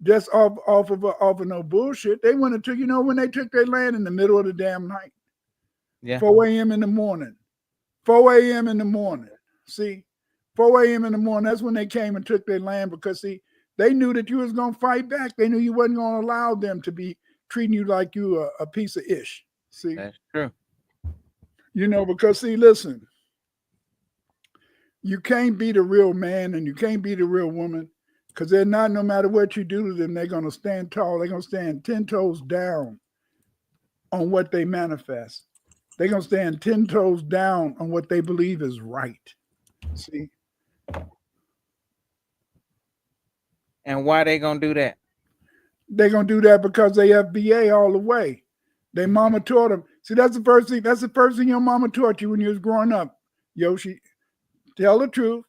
just off of no bullshit. They went into, when they took their land in the middle of the damn night. Yeah. 4 a.m. in the morning. 4 a.m. in the morning. See, 4 a.m. in the morning, that's when they came and took their land, because see, they knew that you was gonna fight back. They knew you wasn't gonna allow them to be treating you like you a piece of ish. See, that's true. Because see, listen, you can't be the real man and you can't be the real woman, because they're not, no matter what you do to them, they're gonna stand tall. They're gonna stand 10 toes down on what they manifest. They're gonna stand 10 toes down on what they believe is right. See? And why they gonna do that? They're gonna do that because they FBA all the way. Their mama taught them. See, that's the first thing your mama taught you when you was growing up. Yoshi, tell the truth.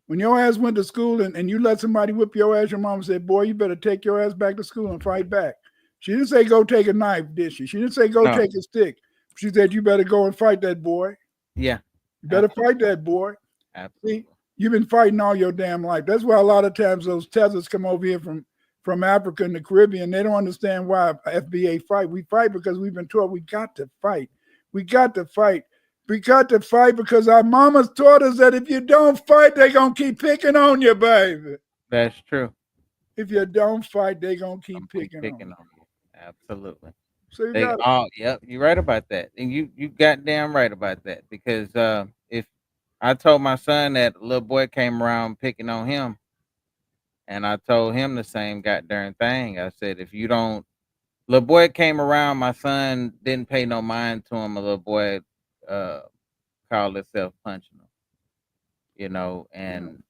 When your ass went to school and you let somebody whip your ass, your mama said, boy, you better take your ass back to school and fight back. She didn't say go take a knife, did she? She didn't say go take a stick. She said you better go and fight that boy. Yeah. You better fight that boy. Absolutely. See, you've been fighting all your damn life. That's why a lot of times those tethers come over here from Africa and the Caribbean. They don't understand why FBA fight. We fight because we've been taught we got to fight. We got to fight. We got to fight because our mamas taught us that if you don't fight, they're going to keep picking on you, baby. That's true. If you don't fight, they're going to keep picking on you. Absolutely. So yep, you're right about that. And you goddamn right about that. Because if I told my son that a little boy came around picking on him, and I told him the same goddamn thing. I said, if you don't, little boy came around, my son didn't pay no mind to him. A little boy called himself punching him, and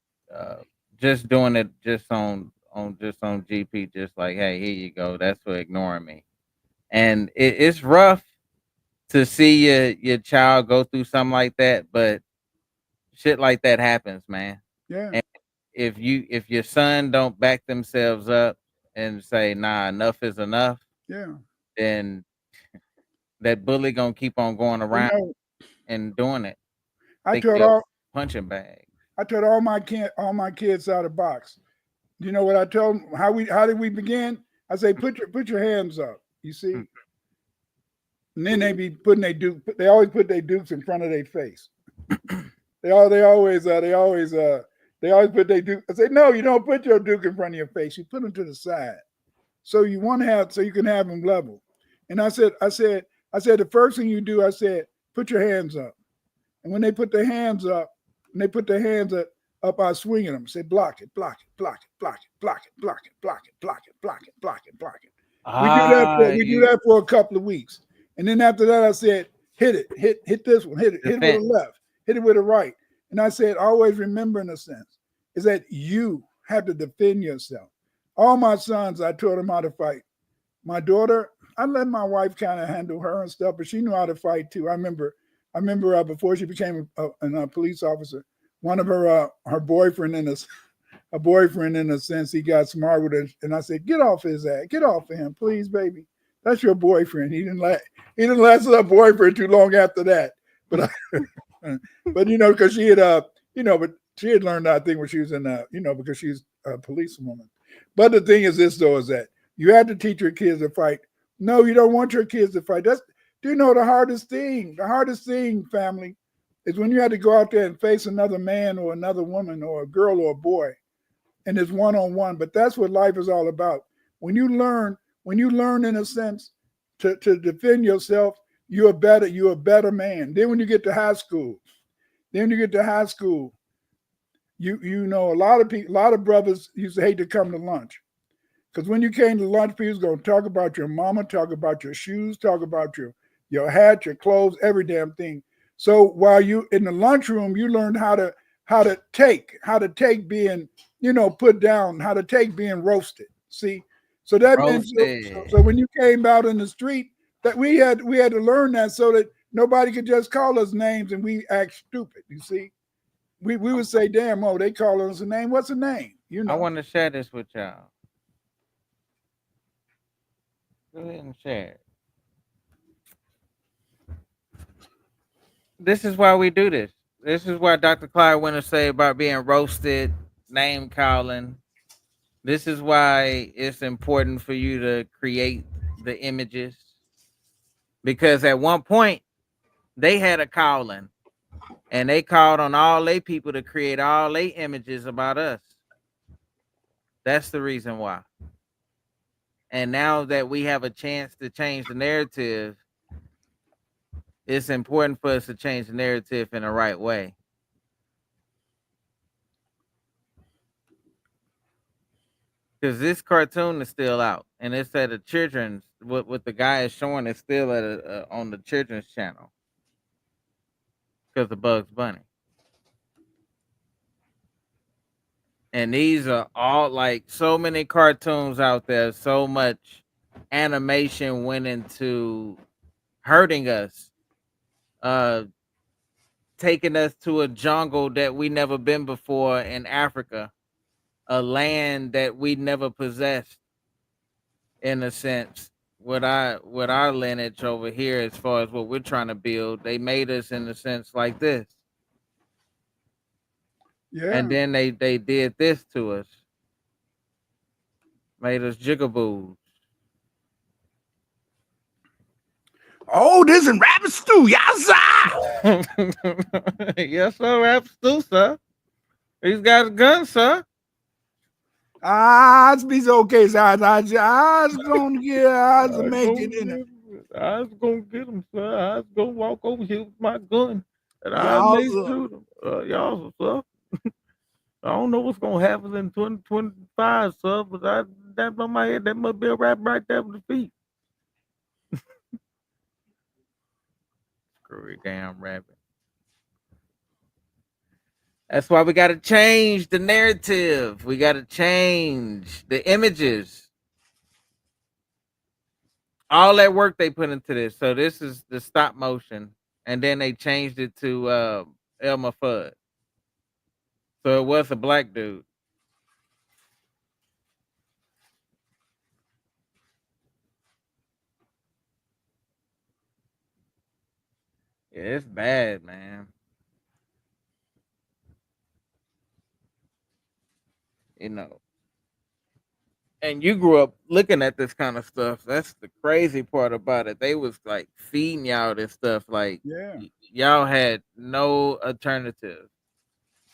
just doing it just on GP, just like, hey, here you go. That's for ignoring me. And it's rough to see your child go through something like that, but shit like that happens, man. Yeah. And if your son don't back themselves up and say, nah, enough is enough, yeah, then that bully gonna keep on going around and doing it. I taught punching bag. I taught all my kids out of box. You know what I told them? How did we begin? I say, put your hands up. You see, and then they be putting their duke. They always put their dukes in front of their face. They always put their duke. I say, no, you don't put your duke in front of your face. You put them to the side, so you can have them level. And I said, the first thing you do, I said, put your hands up. And when they put their hands up, I swing at them. Say, block it, block it, block it, block it, block it, block it, block it, block it, block it, block it, block it. We do that for a couple of weeks. And then after that, I said, hit it, hit this one, hit it with the left, hit it with the right. And I said, always remember, in a sense, is that you have to defend yourself. All my sons, I taught them how to fight. My daughter, I let my wife kind of handle her and stuff, but she knew how to fight too. I remember before she became a police officer, one of her boyfriend in a sense, he got smart with her, and I said, get off his ass, get off of him, please, baby. That's your boyfriend. He didn't last with her boyfriend too long after that. But but because she had but she had learned, I think, when she was in because she's a policewoman. But the thing is this, though, is that you have to teach your kids to fight. No, you don't want your kids to fight. Do you know the hardest thing? The hardest thing, family, is when you have to go out there and face another man or another woman or a girl or a boy, and it's one-on-one. But that's what life is all about. When you learn in a sense to defend yourself, you're a better man. Then when you get to high school, you know, a lot of brothers used to hate to come to lunch. Because when you came to lunch, people was going to talk about your mama, talk about your shoes, talk about your hat, your clothes, every damn thing. So while you in the lunchroom, you learned how to take being, put down, how to take being roasted. See, so that meant so when you came out in the street, that we had to learn that so that nobody could just call us names and we act stupid. You see, we would say, "Damn, they call us a name. What's a name?" I want to share this with y'all. Go ahead and share it. This is why we do this. This is why Dr. Clyde Winters say about being roasted, name calling. This is why it's important for you to create the images. Because at one point, they had a calling. And they called on all they people to create all they images about us. That's the reason why. And now that we have a chance to change the narrative, it's important for us to change the narrative in the right way. Because this cartoon is still out, and it's at a children's. What the guy is showing is still at on the children's channel. Because of Bugs Bunny. And these are all like so many cartoons out there. So much animation went into hurting us, taking us to a jungle that we never been before in Africa, a land that we never possessed, in a sense. With our lineage over here, as far as what we're trying to build, they made us in a sense like this. Yeah. And then they did this to us. Made us jigaboos. Oh, this is rap stew, yes, sir. Yes, sir, rap stew, sir. He's got a gun, sir. It's be okay, sir. I was gonna make it in it. I was gonna get him, sir. I was gonna walk over here with my gun and I may shoot him. Y'all, sir. I don't know what's gonna happen in 2025, sir, but that's on my head. That must be a rap right there with the feet. Screw it, damn rabbit. That's why we got to change the narrative. We got to change the images. All that work they put into this. So this is the stop motion. And then they changed it to Elmer Fudd. So it was a black dude. Yeah, it's bad, man. And you grew up looking at this kind of stuff. That's the crazy part about it. They was like feeding y'all this stuff. Like, y'all had no alternative.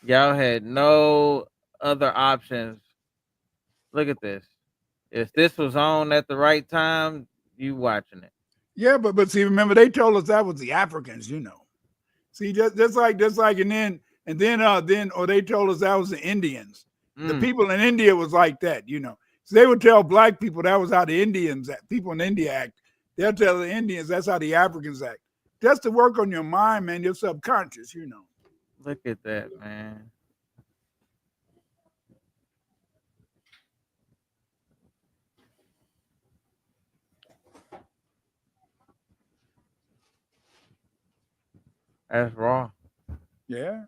Y'all had no other options. Look at this. If this was on at the right time, you watching it. Yeah, but see, remember they told us that was the Africans, you know. See, just like, and then they told us that was the Indians. The people in India was like that, you know. So they would tell black people that was how the Indians act. People in India act. They'll tell the Indians that's how the Africans act. Just to work on your mind, man, your subconscious, you know. Look at that, man. That's raw. Yeah.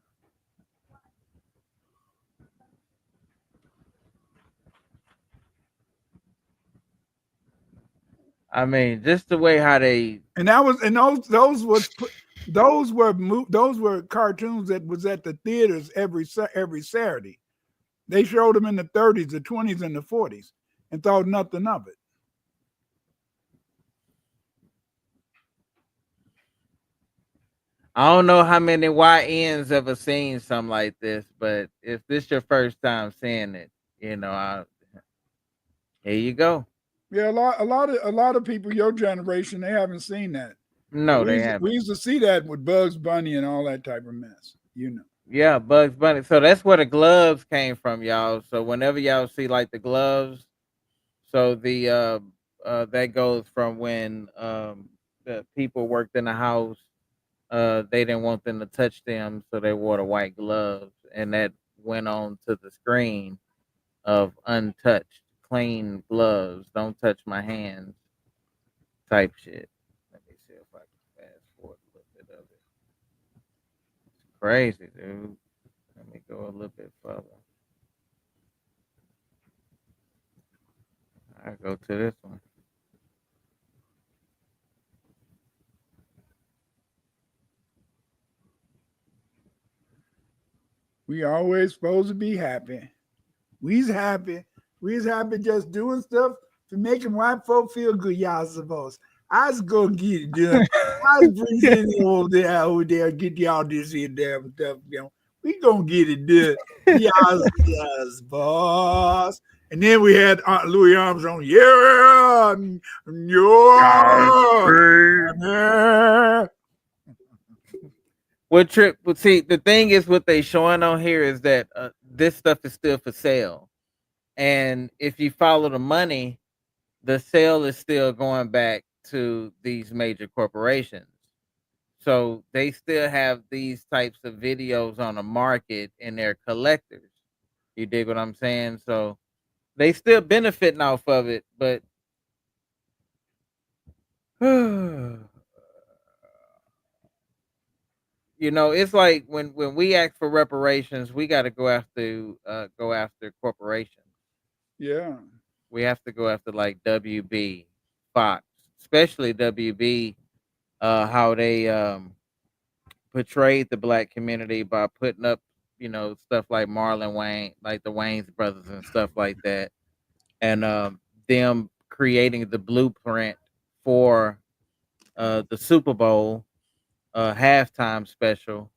I mean, just the way how they And that was, and those were cartoons that was at the theaters every Saturday. They showed them in the 30s, the 20s, and the 40s, and thought nothing of it. I don't know how many YNs ever seen something like this, but if this your first time seeing it, you know, here you go. Yeah, a lot of people your generation, they haven't seen that. No, they haven't. We used to see that with Bugs Bunny and all that type of mess, you know. Yeah, Bugs Bunny. So that's where the gloves came from, y'all. So whenever y'all see like the gloves, so the that goes from when the people worked in the house, they didn't want them to touch them, so they wore the white gloves, and that went on to the screen of untouched, clean gloves, don't touch my hands type shit. Let me see if I can fast forward a little bit of it. It's crazy, dude. Let me go a little bit further. I go to this one. We always supposed to be happy. We's happy. We's happy just doing stuff to making white folk feel good, y'all supposed. I was gonna get it done. I was bringing it over there, get y'all this here damn stuff, you know. We gonna get it done. Yes, boss. And then we had Aunt Louis Armstrong. Yeah. What trip? But see, the thing is, what they showing on here is that this stuff is still for sale, and if you follow the money, the sale is still going back to these major corporations. So they still have these types of videos on the market, and they're collectors. You dig what I'm saying? So they still benefiting off of it, but you know, it's like when we ask for reparations, we got to go after corporations. Yeah. We have to go after like WB, Fox, especially WB, how they portrayed the black community by putting up, you know, stuff like Marlon Wayne, like the Wayans brothers and stuff like that, and them creating the blueprint for the Super Bowl halftime special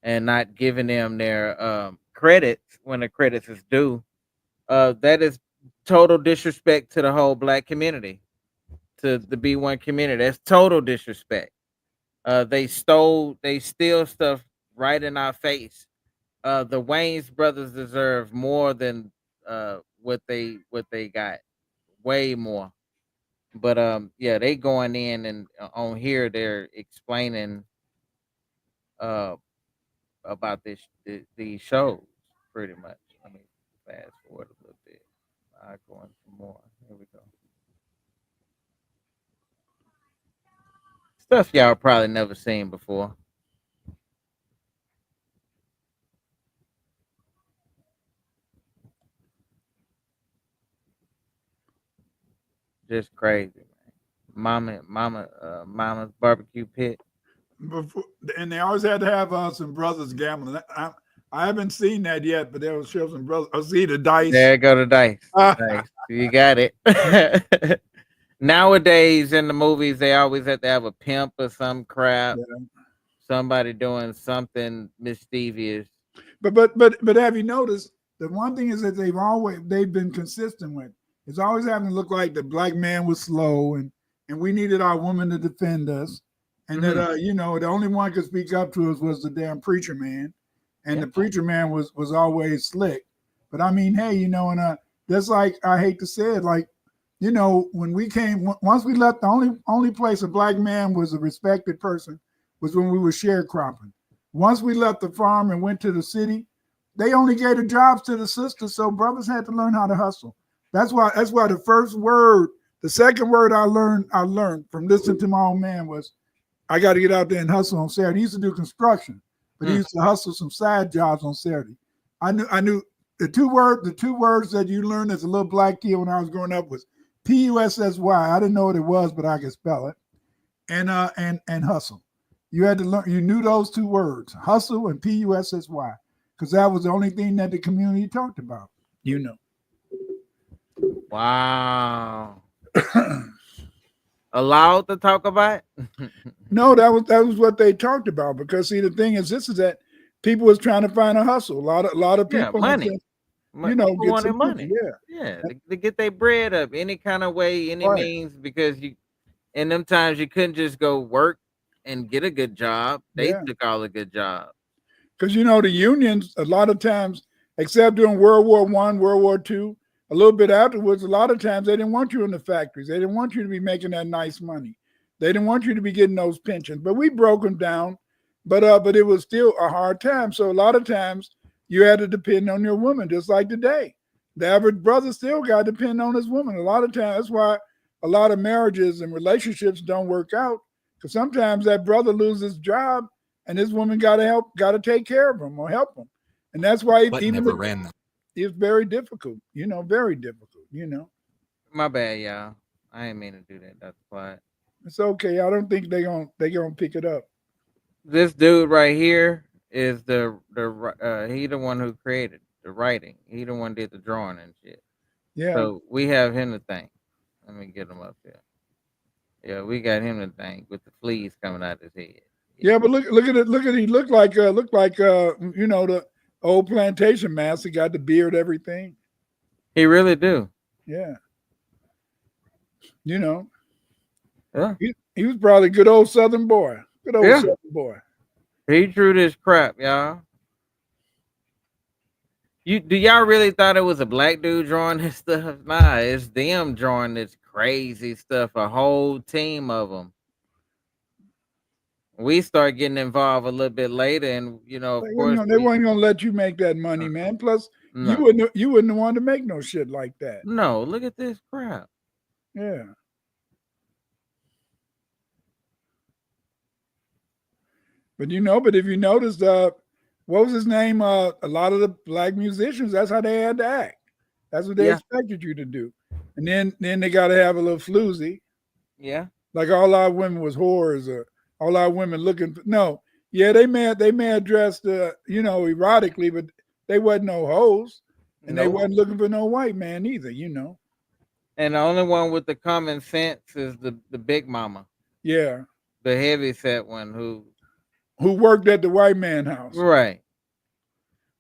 and not giving them their credits when the credits is due. That is total disrespect to the whole black community, to the B1 community. That's total disrespect. They steal stuff right in our face. The Wayans brothers deserve more than what they got, way more. But yeah, they going in and on here they're explaining about these shows pretty much. Let me fast forward a little bit. I go into more. Here we go. Stuff y'all probably never seen before. Just crazy, man. Mama's barbecue pit. Before, and they always had to have some brothers gambling. I haven't seen that yet, but they'll show some brothers. I'll see the dice. There go the dice. Dice. You got it. Nowadays in the movies, they always have to have a pimp or some crap. Yeah. Somebody doing something mischievous. But have you noticed the one thing is that they've been consistent with? It's always having to look like the black man was slow and and we needed our woman to defend us, and that the only one could speak up to us was the damn preacher man, and the preacher man was always slick. But I mean, hey, and that's like, I hate to say it, like, when we came, once we left, the only place a black man was a respected person was when we were sharecropping. Once we left the farm and went to the city, they only gave the jobs to the sisters, so brothers had to learn how to hustle. That's why the second word I learned from listening to my old man was, I got to get out there and hustle on Saturday. He used to do construction, but he used to hustle some side jobs on Saturday. I knew the two words that you learned as a little black kid when I was growing up was P-U-S-S-Y. I didn't know what it was, but I could spell it. And hustle. You had to learn, you knew those two words, hustle and P-U-S-S-Y, because that was the only thing that the community talked about, Wow. Allowed to talk about? No, that was what they talked about, because see, the thing is, this is that people was trying to find a hustle. A lot of people money. People get wanted some money. To get their bread up any kind of way, any means, because in them times you couldn't just go work and get a good job. They took all the good jobs. Because the unions, a lot of times, except during World War I, World War II, a little bit afterwards, a lot of times they didn't want you in the factories. They didn't want you to be making that nice money. They didn't want you to be getting those pensions. But we broke them down. But it was still a hard time. So a lot of times you had to depend on your woman, just like today. The average brother still got to depend on his woman. A lot of times, that's why a lot of marriages and relationships don't work out. Because sometimes that brother loses his job and his woman got to take care of him or help him. And that's why it's very difficult, very difficult, My bad, y'all. I ain't mean to do that. That's why. It's okay. I don't think they gonna pick it up. This dude right here is he the one who created the writing. He the one did the drawing and shit. Yeah. So we have him to thank. Let me get him up here. Yeah, we got him to thank with the fleas coming out his head. Yeah, but look at it. He looked like the old plantation master, got the beard, everything. He really do. Yeah. Yeah. He was probably a good old Southern boy. Good old Southern boy. He drew this crap, y'all. Do y'all really thought it was a black dude drawing this stuff? Nah, it's them drawing this crazy stuff. A whole team of them. We start getting involved a little bit later, and of course, they weren't gonna let you make that money, man. Plus, you wouldn't want to make no shit like that. No, look at this crap. Yeah. But if you notice, what was his name? A lot of the black musicians, that's how they had to act. That's what they expected you to do. And then they got to have a little floozy. Yeah. Like all our women was whores, or all our women looking. They may have dressed, erotically, but they wasn't no hoes, and they wasn't looking for no white man either. And the only one with the common sense is the big mama. Yeah. The heavy set one who worked at the white man house. Right.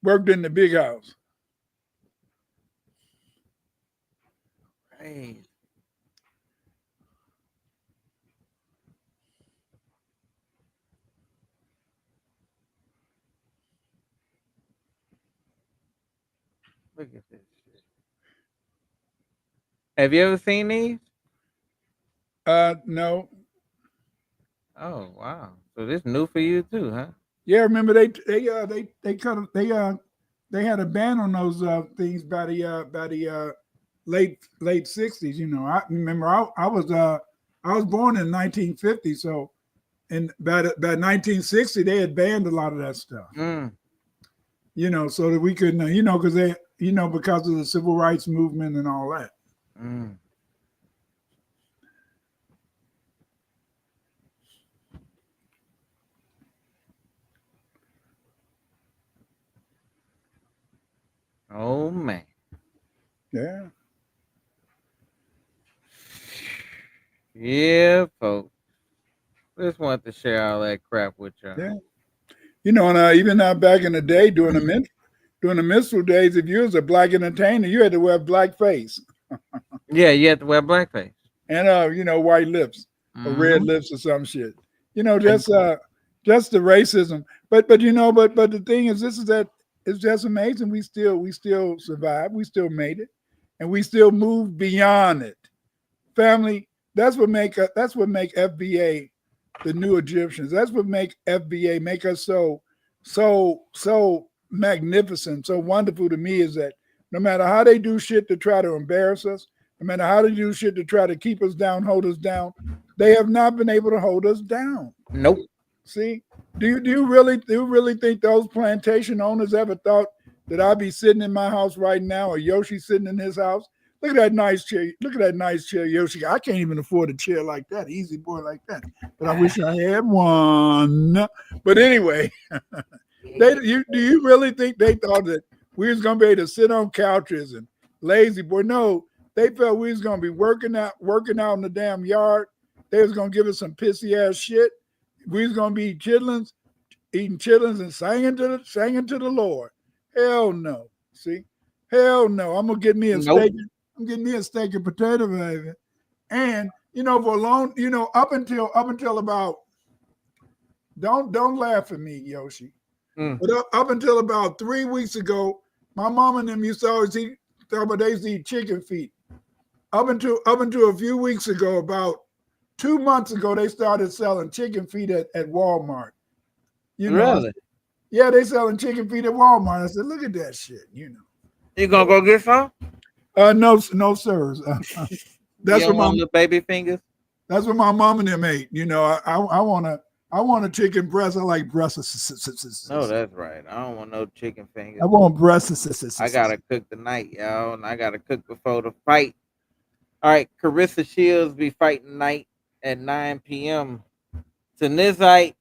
Worked in the big house. Hey. Look at this shit. Have you ever seen these? No. Oh wow. So this new for you too, huh? Yeah, remember they had a ban on those things by the late 60s. I remember I was born in 1950, so by 1960 they had banned a lot of that stuff. So that we couldn't, because they, because of the civil rights movement and all that. Oh man. Yeah. Yeah, folks. Just want to share all that crap with y'all. Yeah. And even back in the day during the minstrel days, if you was a black entertainer, you had to wear blackface. Yeah, you had to wear blackface. and white lips or red lips or some shit. Just the racism. But the thing is, this is that it's just amazing. We still survived. We still made it, and we still moved beyond it. Family, that's what make FBA the new Egyptians. That's what make FBA make us so magnificent, so wonderful to me, is that no matter how they do shit to try to embarrass us, no matter how they do shit to try to keep us down, hold us down, they have not been able to hold us down. Nope. See, do you really think those plantation owners ever thought that I'd be sitting in my house right now, or Yoshi sitting in his house? Look at that nice chair. Look at that nice chair, Yoshi. I can't even afford a chair like that, easy boy like that. But I wish I had one. But anyway, do you really think they thought that we was gonna be able to sit on couches and lazy boy? No, they felt we was gonna be working out in the damn yard. They was gonna give us some pissy ass shit. We was gonna be eating chitlins and singing to the Lord. Hell no. See, hell no. I'm gonna get me a steak. I'm getting me a steak and potato, baby. And for a long, up until about, don't laugh at me, Yoshi. But up until about 3 weeks ago, my mom and them used to always eat chicken feet. Up until a few weeks ago, about 2 months ago, they started selling chicken feet at Walmart. Really? Yeah, they selling chicken feet at Walmart. I said, look at that shit. You gonna go get some? No, sirs. That's what my baby fingers. That's what my mom and them ate. I want a chicken breast. I like breasts. No, that's right. I don't want no chicken fingers. I want breasts. I gotta cook tonight, y'all, and I gotta cook before the fight. All right, Carissa Shields be fighting tonight at 9 p.m. Tanizite.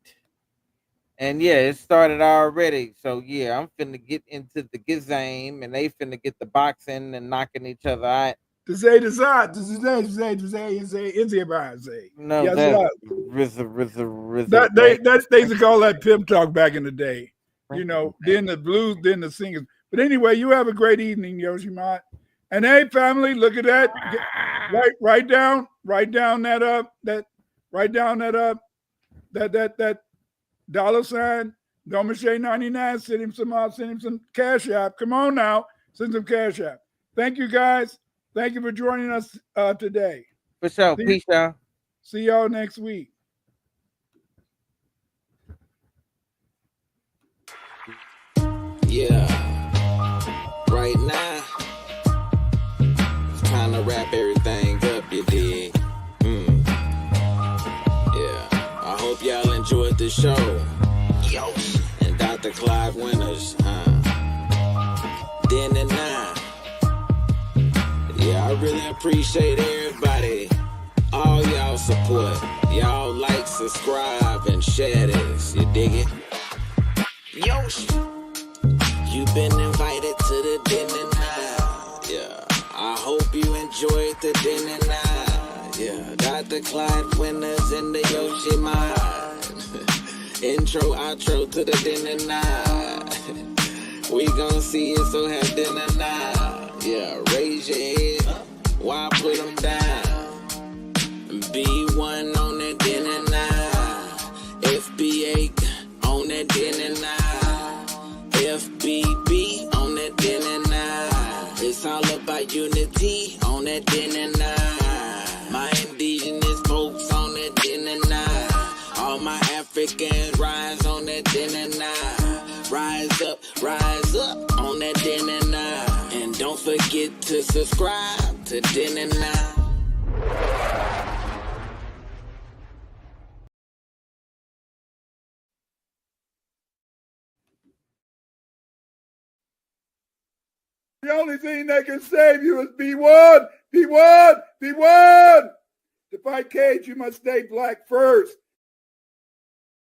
And yeah, it started already. So yeah, I'm finna get into the gizame, and they finna get the boxing and knocking each other out. No, that's they used to call that pimp talk back in the day. Then the blues, then the singers. But anyway, you have a great evening, Yoshimot. And hey, family, look at that. Write down that $, Domache 99. Send him some Cash App. Come on now, send some Cash App. Thank you, guys. Thank you for joining us today. For sure. Peace, y'all. See y'all next week. Yeah. Right now, it's time to wrap everything up, you dig? Yeah. I hope y'all enjoyed the show. Yo. And Dr. Clyde Winters, Den and 9. Yeah, I really appreciate everybody, all y'all support. Y'all like, subscribe, and share this. You dig it? Yo, you've been invited to the Den and 9. Yeah, I hope you enjoyed the Den and 9. Yeah, Dr. Clyde Winters in the Yoshimod. Intro, outro to the Den and 9. We gon' see it, so have dinner now. Yeah, raise your head, why put them down? B1 on that Den and 9. FBA on that Den and 9. FBB on that Den and 9. It's all about unity on that Den and 9. My indigenous folks on that Den and 9. All my Africans rise on that Den and 9. Rise up on that Den and 9. And don't forget to subscribe to Den and 9. The only thing that can save you is B1. To fight Cage, you must stay black first.